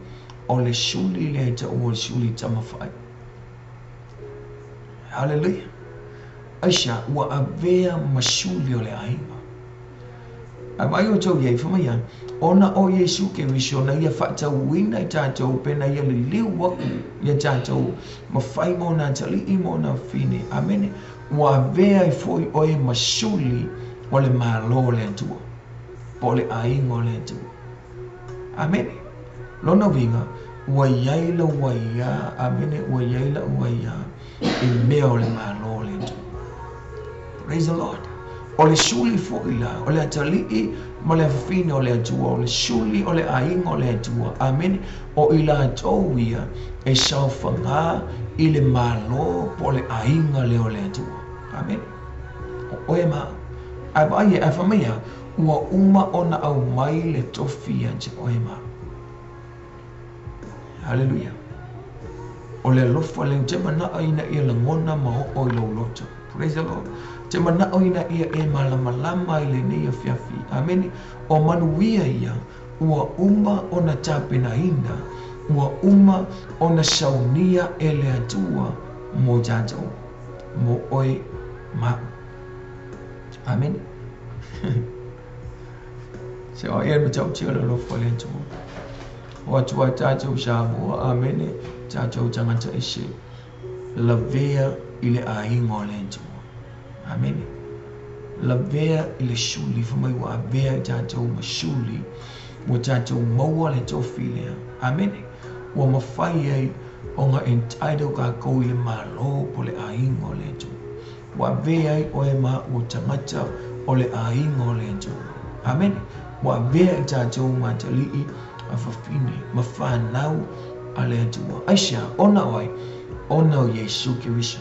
O le suli le ta o le suli tamawhai. Hallelujah. Aisha, ua avea masuli o le ainga. A mai o tau iei whamaya, ona o Iesu Keriso na ia whaatau wina i tātou pena ia li liu waku ia tātou ma whai mo nā tali i mo nā whine. Amene. Ua avea i fwoi oe masuli o le malo le atua. Po le ainga o le atua. Amene. Lona winga, ua iaila ua ia. Amene. Ua iaila ua ia. I mea o le malo le atua. Praise the Lord. O le suli fo ila, o le atalii, ma le awhine o le atua, o le suli o le ainga o le atua. Amen. O ila atou ia, e sau whanga i le malo po le ainga le o le atua. Amen. O oe ma, ai vai e awhamea, ua uma ona au mai le tofi anje oe ma. Hallelujah. O le alofa le te mana aina ia la ngona ma o i lau loto. Praise the Lord. Te mana aina ia e malamalama i le nei a fiafi. Amen. O manuia ia, ua uma o na tapena ina, ua uma o na saunia e le atua mo jatou, mo oe ma. Amen. Se o ia matau tia le alofa le atua. O atua tātou Samoa. Amen. Tātou tangata ese la vea i le ainga o le atua. Amen. La vea i le suli whamai wa a vea i tātou masuli mo tātou maua le tofi lea. Amen. Wa mawhai ai o ngā entitled ka kou i le malo po le ainga o le atua. Wa vea ai o e ma o tangata o le ainga o le atua. Amen. Wa vea i tātou matalii a whawhine ma whanau a le atua. Aisha, ona oi, ona o Iesu Keriso.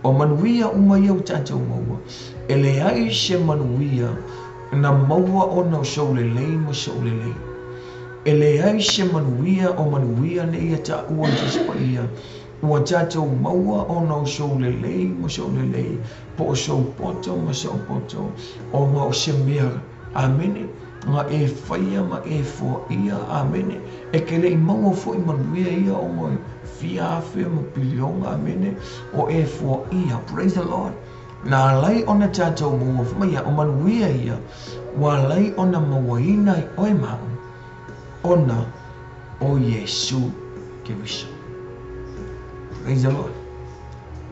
O manuia uma iau tātou maua. E le ai se manuia na maua o na so le lei mo so le lei. E le ai se manuia o manuia ne ia ta ua jespa ia. ua tātou maua ona o sou lelei mo sou lelei, po o sou poto mo sou poto, o ngā o se mea, amene, ngā e whaia ma e fua ia, amene, e ke lei maua fo I manuia ia o ngoi fiafe ma pilionga, amene, o e fua ia, praise the Lord. Nā lai ona tātou maua whamaya o manuia ia, wa lai ona mawaina I oe mau, ona o Yesu Kiriso. Praise the Lord.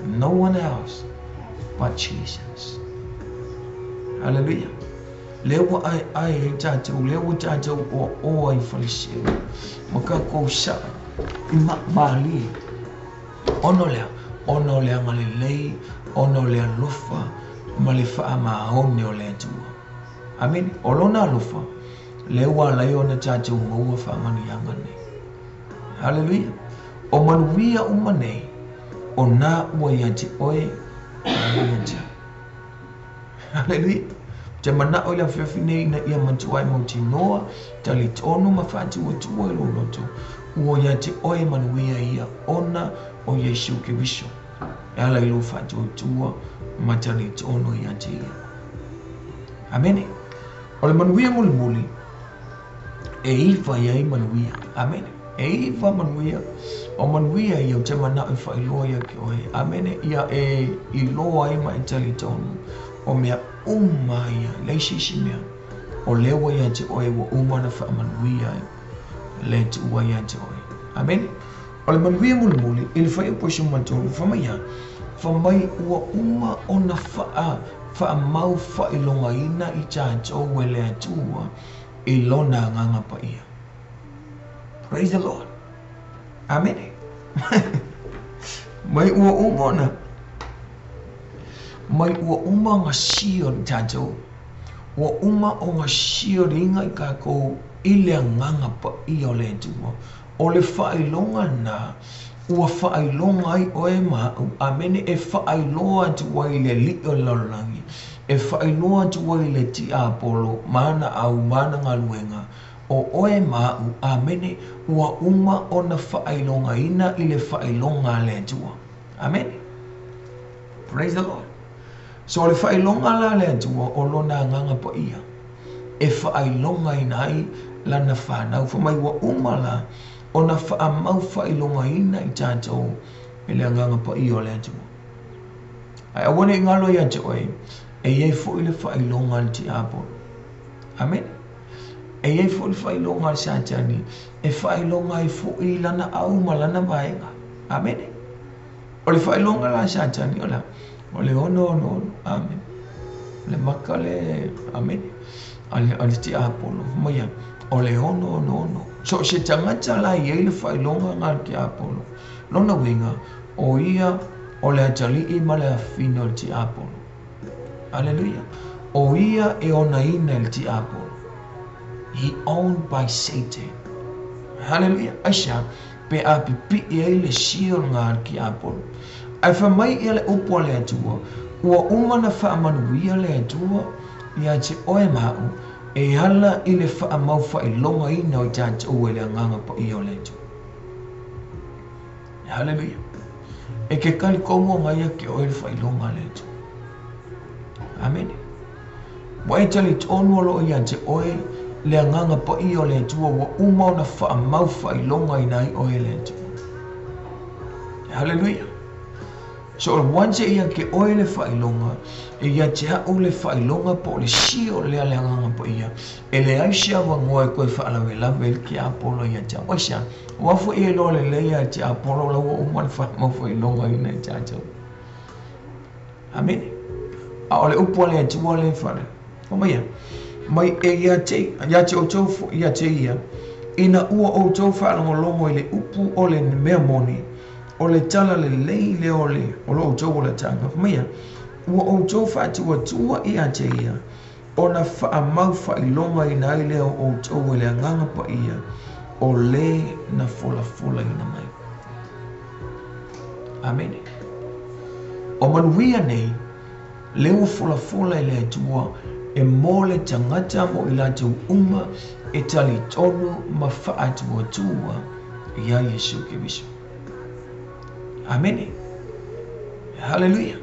No one else but Jesus. Hallelujah. Lewa ai tātou, lewa tātou o ai whaliseu. Maka kou sa, I mali. Ono lea ngale lei, ono lea lofa, ma le wha maahone o lea tua. Amen. O lona lofa, lewa lai ona tātou maua wha mani angane. Hallelujah. O manuia umanei, o nā ua ia te oe, hallelujah. Hallelujah. Te mana o ia whiawhinei na ia mantuai mauti noa, tali tonu ma whātua tua I loto, ua ia te oe manuia ia ona o Yesu Kiriso. E ala I lo whātua tua, ma tali tonu ia te ia. Amen. O le manuia muli, e iwa ia I manuia. Amen. E iwa manuia, o manuia ia o te mana o whailoa ia ki oe. Amen. Ia e I loa I ma I tali tonu, o mea uma ia, leisisi mea, o lewa ia te oe, wa uma na wha manuia le te ua ia te oe. Amen. O le manuia muli, I le whai o poiso matonu, whamaya, whamai ua uma o na wha mau whailonga ina I tātou e lea tua, I lona nganga pa ia. Praise the Lord. Amen. Mai ua umona. Mai ua uma ngā sio tātou. Ua uma o ngā sio ringa I kākou I lea nganga pa ia o lea tua. O le whailonga nā, ua whailonga I oe mau, amene e whailoa tua I le li o laulangi. E whailoa tua I le ti apolo, mana au mana ngā luenga. O oe mau, amene, ua uma o na whailonga ina I le whailonga le tua. Amen. Praise the Lord. So le whailonga la le tua o lona nganga pa ia. E whailonga ina ai lana whanau. Whamai ua uma la o na whaamau whailonga ina I tātou e le nganga pa ia o le tua. Ai awane ngalo ia te oe, e iei fo I le whailonga le ti apolo. Amen. E iei fo I whailonga le satani, e whailonga I fo I lana au ma lana vaenga. Amen. O le whailonga la satani o la, o le ono, amen. Le maka le, amen. Ale ti apolo, maya, o le ono. So se tangata la iei le whailonga ngā ki apolo. Lona winga, o ia, o le atali I ma le afino le ti apolo. Hallelujah. O ia e ona ina le ti apolo. He owned by Satan. Hallelujah. Aisha, pe a pipi I le sio ngā ki apolo. Ai whamai I le upo le atua, ua umana whaamanuia le atua, ia te oe mau, e hala I le whaamau whailonga ina o tātou e le nganga pa I o le atua. Hallelujah. E ke kali kongo ngai ke oe le whailonga le atua. Amen. Wa e tali tonu alo ia te oe, le nganga pa I o le atua, wa umau na whaamau whailonga ina I oe le atua. Hallelujah. So once ia ke oe le whailonga, e ia te hau le whailonga po le sio lea le nganga po ia. E le aisia wangoa e koe whaalawe lawe ki apolo ia te awasia. Wafu e lo le leia te apolo lawa umana whaamau whailonga ina i tātou. Amen. A ole upua le atua le whare. O maia. Mai e ia te o tau ia te ia. Ina ua o tau whaalongolongo I le upu o le mea moni. O le tala le lei le ole, o lo tau o le tanga. Mea, ua o tau whaatua tua I a te ia, o na whaamau whailonga I nai leo o tau e le nganga pa ia, o le na fola ina mai. Amen. O manuia nei, leo fola I le atua, e mo le tangata mo I lātou uma, e tali tonu ma whaatua tua, I a Yesu Kiriso. Amen. Hallelujah.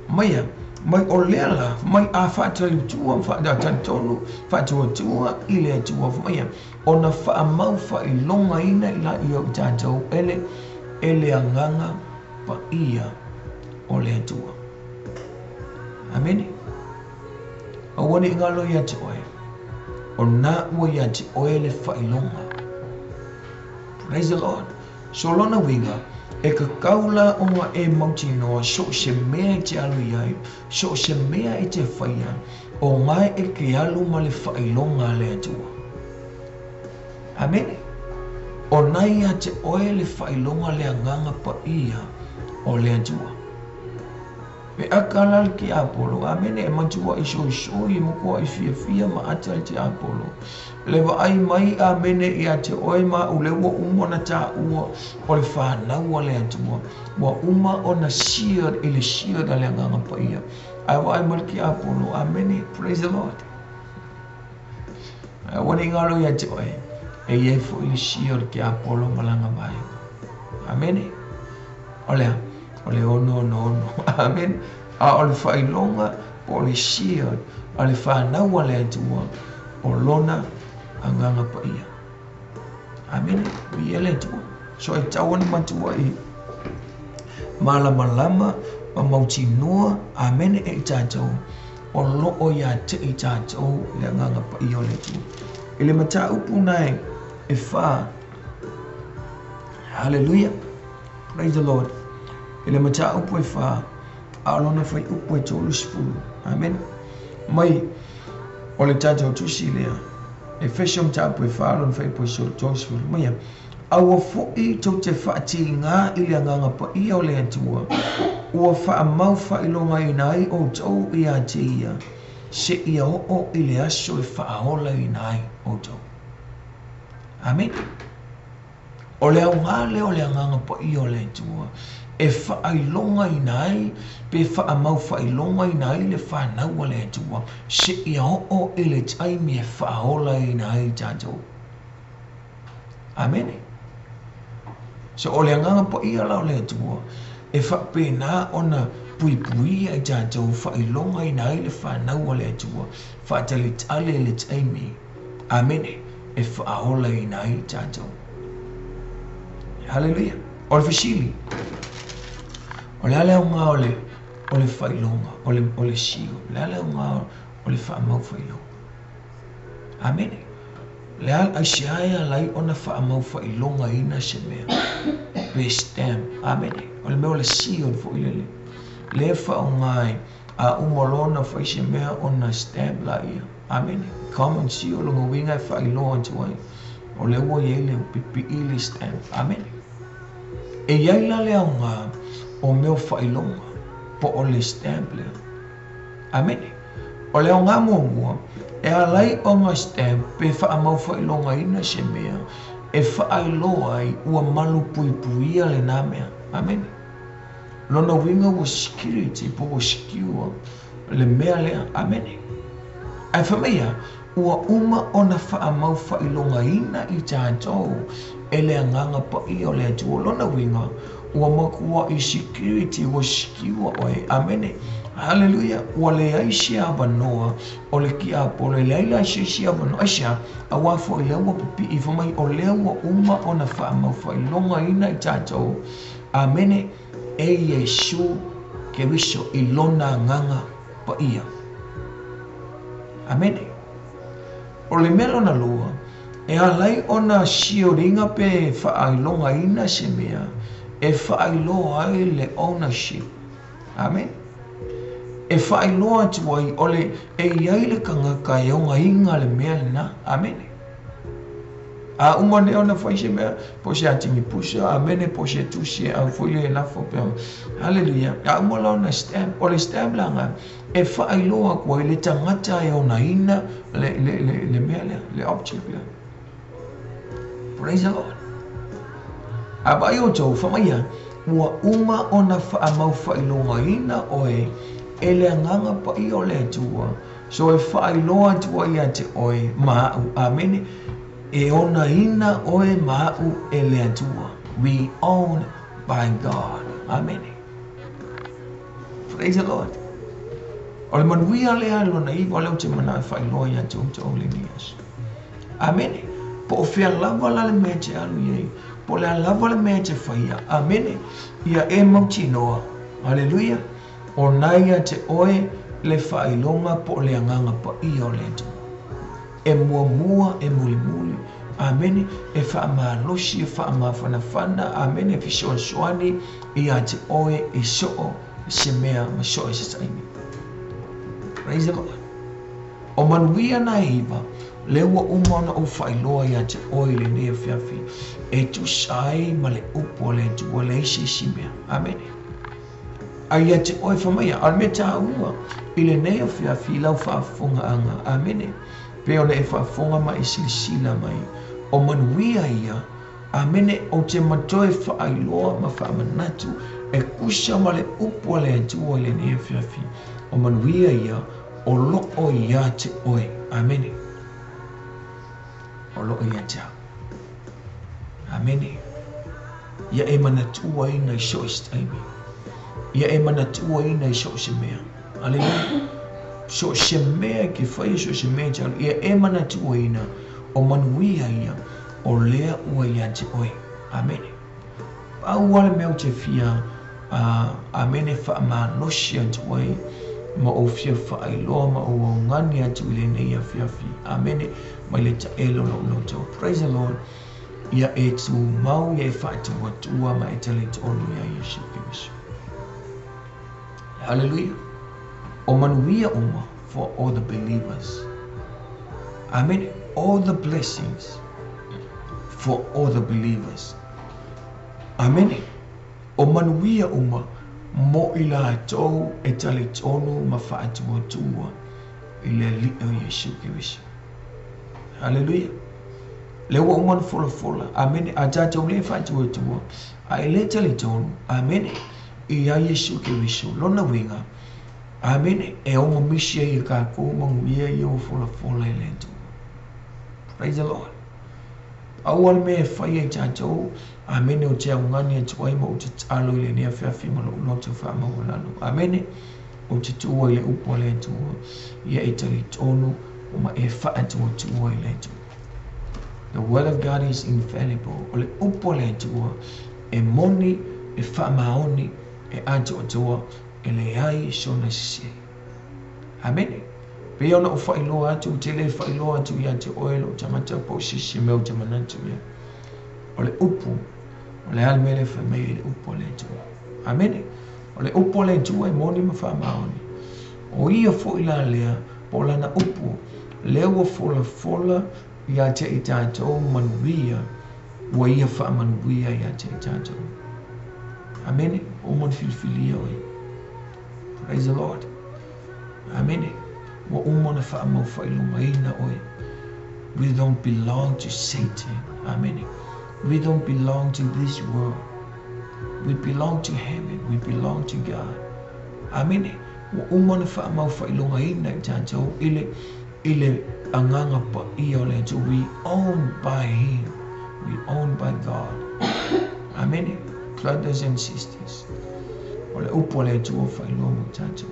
Maya, mai olela, mai a fatali tua fa da tantonu, fatua tua ile tua maya. Ona fa mau fa ilonga ina ila iyo jajo ele anganga pa ia ole tua. Amen. Awani ngalo ya joy. Ona wo ya joy le fa ilonga. Praise the Lord. So lona winga e ka kaula onga e mauti noa so se mea te alu iai, so se mea e te whaia, o ngai e ke alu ma le whailonga le atua. Amen. O nai a te oe le whailonga le anganga pa ia o le atua. Pe akala ki Apollo, amen, e matua i so i mukua i fia ma atal te Apollo. Lewa ai mai amen e a te oe ma u lewa umona ta ua o le whanau le atua. Wa uma o na shield i le shield a le anganga pa ia. Ai wa ai mal ki Apollo, amen, praise the Lord. Wani ngalo i a te oe, e ie fo i le shield ki Apollo malanga vai. Amen. Olea. Ole ono. Amen. A ole whailonga po le shield. Ale whanau ale atua. O lona anganga pa ia. Amen. Bi ele atua. So e tauan matua i malama ma mauti noa. Amen e tātou. O lo o ia te i tātou le anganga pa ia ole atua. Ele mata upu nai e wha. Hallelujah. Praise the Lord. Ele mata upu e wha, alona whai upu e tolu sifuru. Amen. Mai, o le tātou tusi lea, e whesha mata upu e wha, alona whai upu e tolu sifuru. Mai, aua fui tau te whaati ngā ili anganga pa ia o le atua. Ua wha mau wha ilonga i nai o tau i a te ia. Se ia o ili aso e wha aola i nai o tau. Amen. O le au ngā leo le anganga pa ia o le atua. E whailonga i nai, pe whaamau whailonga i nai le whanau le atua. Se ia o e le taimi e whaola i nai tātou. Amen. So o le anganga pa ia lau le atua, e whapena ona pui ai tātou whailonga i nai le whanau le atua. Whaatale tale le taimi. Amen. E whaola i nai tātou. Hallelujah. O le whasili. O le ale o ngā o le whailonga, o le sio. Le ale o ngā o le whaamau whailonga. Amen. Le ale ai se aia lai ona whaamau whailonga ina se mea. Pe stem. Amen. O le mea o le sio le whailele. Le whao ngai a umolona whai se mea ona stem la ia. Amen. Come and sio longa winga whailonga tuai. O le ua iele o pipi ili stem. Amen. E iaila le au ngā o meu whailonga po o le stamp lea. Amen. O le au ngā mua e alai o ngā stamp pe whaamau whailonga ina se mea e whaailoa ai ua malu puipuia le nā mea. Amen. Lona winga ua security po ua secure le mea lea. Amen. Ai whamea ua uma o na whaamau whailonga ina i tātou e le anganga pa i o le atua. Lona winga ua makua i security ua sikiwa oe. Amene. Hallelujah. Ua le aisi awanoa o le ki Apollo. Le aila aisi awanoa. Aisha, awafo i lewa pipi i whamai o lewa uma o na whaamau whailonga ina i tātou. Amene. E Yesu ke wiso i lona nganga pa ia. Amene. O le melo na lua, e alai ona sioringa pe whailonga ina se mea, e whailoa ai le ownership. Amen. E whailoa tuai ole e iai le kangaka e onga inga le mea na. Amen. A umane ona whai se mea, po se atingi pusa, amene po se tusi au fuile e nafo pēo. Hallelujah. A umala ona stamp, ole stamp langa, e whailoa kua le tangata e ona ina le mea lea, le object lea. Praise the Lord. Aba i o tau whamaia, ua uma ona whaamau whailonga ina oe, e le anganga pa i o le atua. So e whailoa tua i a te oe, maau, amene, e ona ina oe maau e le atua. We own by God. Amen. Praise the Lord. Ole manuia le alo na iwa leo te mana whailoa ia te umta o le ni Yesu. Amen. Po o fia lava la le mea te alu iei. Po le lava le mea te whaia. Amen. Ia e mauti noa. Hallelujah. O naia te oe le whailonga po le anganga pa ia o le tu. E mua mua, e muli muli. Amen. E whaamalosi, e whaamawhanawhana. Amen. E fishoa soani. Ia te oe e soo se mea ma soo e se saimi. Praise the Lord. O manuia na iwa, lewa umana o whailoa ia te oe le nea whiawhi. E tu sai ma le upo le tu o le isi simea. Amen. Ai ia te oe whamaya, al me tā ua, i le nea whiawhi lau whaafonga anga. Amen. Peo le e whaafonga mai i silisila mai. O manuia ia, amene o te matoe whaailoa ma whaamanatu, e kusa ma le upo le tu o le nea whiawhi. O manuia ia, o loko ia te oe. Amen. O loko ia te au. Amen. Ia e manatua ina i so istaimi. Ia e manatua ina i so se mea. Aleluia. So se mea ki whai so se mea te alu. Ia e manatua ina o manuia ia o lea ua ia te oe. Amen. Pau ale mea te fia. Amen. Wha ma nosi atu oe. Ma o fia whaailoa ma o ngani atu i le nei a whiawhi. Amen. Mai le ta elo lo tau. Praise the Lord. Ia e tu mau ia e whaitua tua ma e tale te onu ia Yesu Kiriso. Hallelujah. O manuia uma for all the believers. Amen. All the blessings for all the believers. Amen. O manuia uma mo i la tau e tale tonu ma whaatua tua i le li o Yesu Kiriso. Hallelujah. Lewa umana fola fola. Amen. A tātou le whaatua tua. A e le tale tonu. Amen. I a Yesu Kiriso. Lona winga. Amen. E o misia i ka ko manguia i o fola fola i le tu. Praise the Lord. Awal me e whai e tātou. Amen. O te au ngani e tuai ma o te talo i le nea whiawhi ma lo no te whaamawa lalo. Amen. O te tua i le upo le tua. Ia e tali tonu o ma e whaatua tua i le tua. The word of God is infallible. O le upo le tua e moni e whaamaoni e ato atua e le ai sona sisi. Amen. Pea ona o whailoa atu, te le whailoa atu ia te oelo, tamata po sisi meu te manatu ia. O le upu, o le almele whamei le upo le tua. Amen. O le upo le tua e moni ma whaamaoni. O ia fo ila lea, po lana upu, lewa fola fola ia te i tātou manuia, ua ia whaamanuia ia te i tātou. Amen. O mon filfilia oi. Praise the Lord. Amen. Wa umona whaamau whailunga ina oi. We don't belong to Satan. Amen. We don't belong to this world. We belong to heaven. We belong to God. Amen. Wa umona whaamau whailunga ina i tātou ile anganga pa ia o le tu. We owned by Him. We owned by God. Amen. Brothers and sisters. O le upo le tu o whailua mo tātou.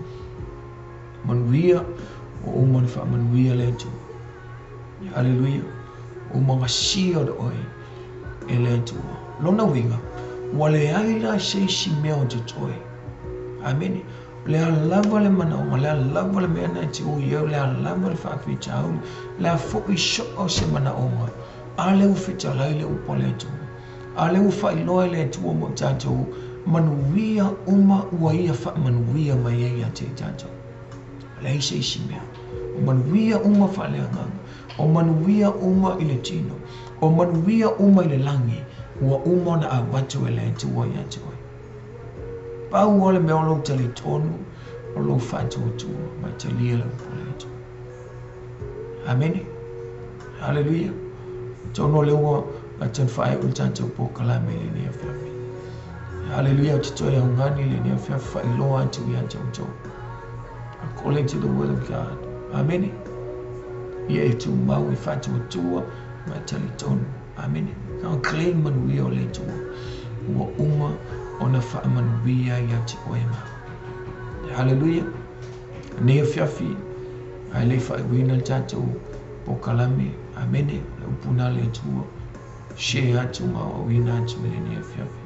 Manuia o umana wha manuia le tu. Hallelujah. O mga sia o oi e le tu. Lona winga. Wa le aila se si mea o te toi. Amen. Le alava le manaunga. Le alava le mea na te o iau. Le alava le whaafita au. Le a foki so o se manaunga. A le ufita lai le upo le tu. A le ufailoa le tu o mo tātou. Manuia uma ua ia wha manuia mai ia te tātou. Le ise isi mea. O manuia uma wha le anganga. O manuia uma i le tino. O manuia uma i le langi. Ua uma na a watu e le tua ia te oi. Pau ole mea o lo tali tonu. O lo whātua tua. Mai te lia le upo le tua. Amen. Hallelujah. Tono le ua la tan whae o tātou po kalame le nea whiawhi. Hallelujah. Te toi au ngani le nea whiawhi whailoa atu ia tau. According to the word of God. Amen. Ia e tu mau e whatua tua ma tali tonu. Amen. Kau claim manuia o le tua. Ua uma ona whaamanuia ia te oema. Hallelujah. Nea fiafi, ai le whaiwina tātou po kalame, amene, le upuna le tua, share atu ngā wina atu le nea fiafi.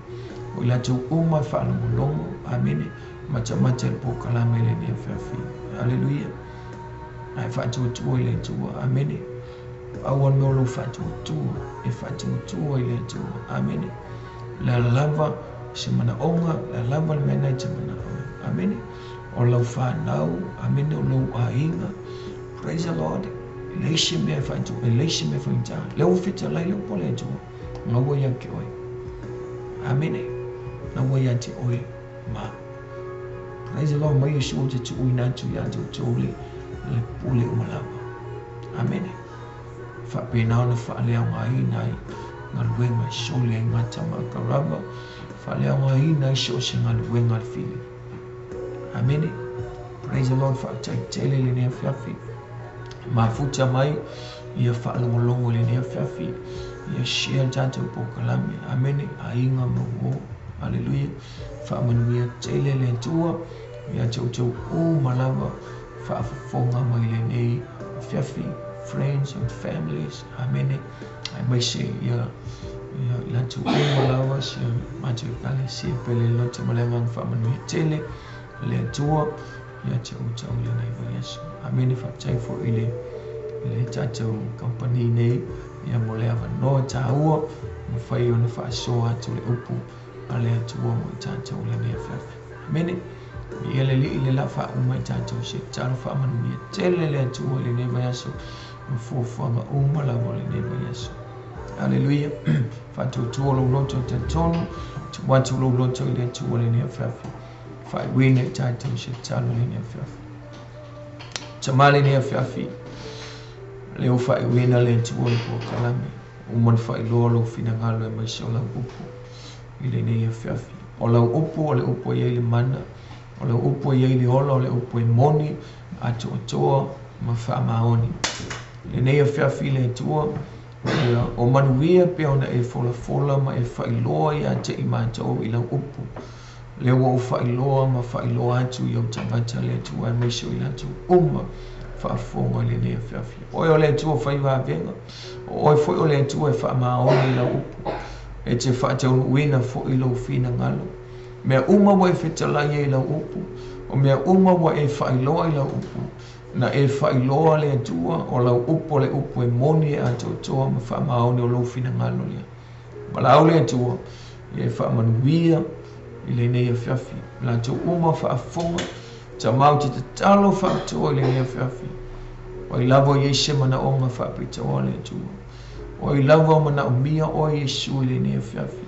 O ila tau uma whaalongolongo, amene, mata po kalame le nea fiafi. Hallelujah. Ai whaatuatua le tua, amene. Awan me olo whaatuatua, e whaatuatua le tua, amene. La lava se mana onga, la lava le mena te mana onga, amene. O lau whanau, amene o lau ainga. Praise the Lord. Eleishe me whaatu, eleishe me whaita. Leo whita lai leo pole atu. Ngawa ia ke oi. Amene. Ngawa ia te oi. Ma. Praise the Lord. Mai Yesu o te tu uina tu ia te tole. Le pule umalawa. Amene. Whapena ona whaalea ngai nai. Ngaluenga shole ngata makaraba. Whaalea ngai nai so se ngaluenga fili. Amen. Praise the Lord for tele le nea fiafi. Mafuta mai ia whaalongolongo le nea fiafi. Ia share tātou po kalame. Amen. Ainga mawo. Hallelujah. Whaamanuia tele le tua. Ia tau o malawa. Whaafafonga mai le nei fiafi. Friends and families. Amen. I may say ia latu o malawa. Si matu kale si pele lote malengang whaamanuia tele. Le tua ia te uta o le nei wa Yesu. Amene whaptai fo ile tātou company nei ia mo le awa noa tāua mo whai o na whaasoa atu le upu a le atua mo i tātou le nei whiawhi. Amene ia le li ile la wha uma i tātou se tāro whaamanu ia tele le atua le nei wa Yesu mo fuafuanga uma la mo le nei wa Yesu. Hallelujah. Whātou tua lo loto te tonu tu watu lo loto i le atua le nei whiawhi. Fai wina i tātou se talo le nea whiawhi. Tamale nea whiawhi. Leo fai wina le tuole po kalame. Uman fai lolo fina ngalo e mai seo lau upu. I le nea whiawhi. O lau upu o le upu e le mana. O lau upu e le ola o le upu e moni. Ato o toa ma wha maoni. Le nea whiawhi le tua. O manuia pe ona e fola ma e fai loa i ate i mātou i lau upu. Leo o whailoa ma whailoa atu i au tangata le tua e meso i atu uma whaafonga le nea whiawhi. Oi o le tua whaiwa venga. Oi foi o le tua e whaamaoni i lau upu. E te whaatau uina fo i lau whina ngalo. Mea uma wa e whetalai i lau upu. O mea uma wa e whailoa i lau upu. Na e whailoa le tua o lau upu le upu e moni e ato toa ma whaamaoni o lau whina ngalo lea. Ma lau le tua e whaamanuia i le nei whiawhi. La tau uma whaafonga, ta mauti te talo whaatoa i le nei whiawhi. O i lavo Yesu mana onga whaapita o le tua. O i lavo mana o mia o Yesu i le nei whiawhi.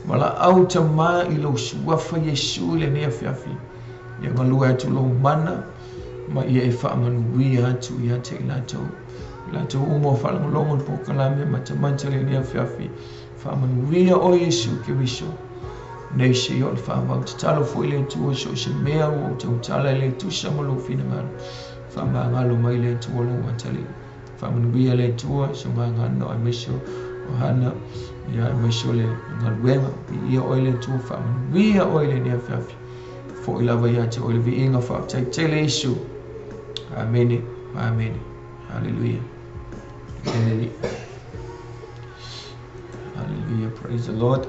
Ma la au ta maa i lo suafa Yesu i le nei whiawhi. Ia ngalua atu lo mana, ma ia e whaamanuia atu i ate i la tau. La tau uma whalangolongon po kalame, ma ta manta le nei whiawhi. Whaamanuia o Yesu ke wiso. Nei se i o le whaamau te talo fo i le tua so se mea o tau tala i le tusa ma lo whina ngalo. Whaama ngalo mai le tua lo watali. Whaamanuia le tua so ngā ngano ai meso o hana. Ia ai meso le ngaluenga. Ia o i le tua whaamanuia o i le nea whiawhi. Fo i lava ia te o i le vi inga whaaptai tele Yesu. Amene. Amene. Hallelujah. Hallelujah. Hallelujah. Praise the Lord.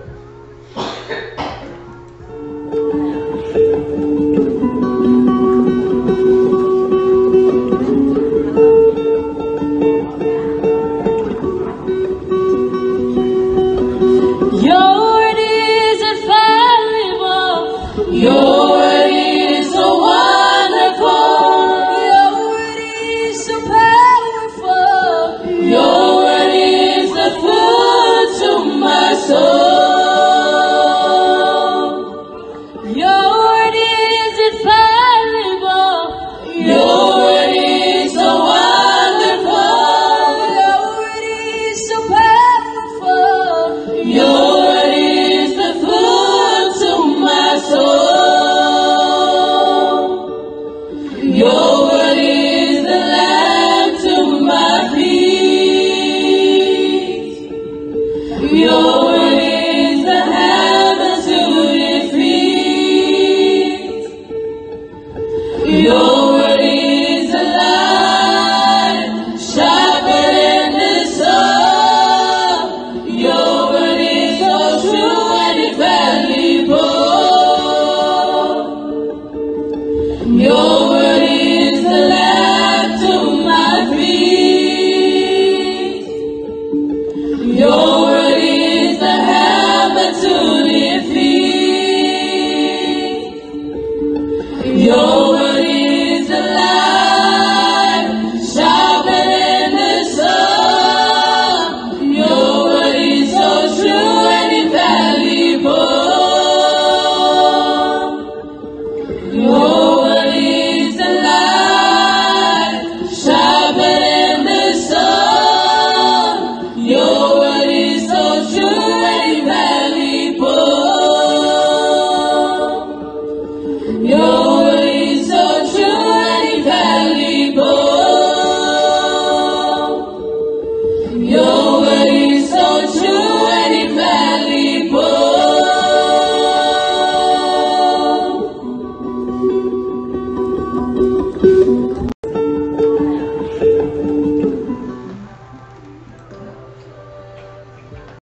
Your word is infallible. Your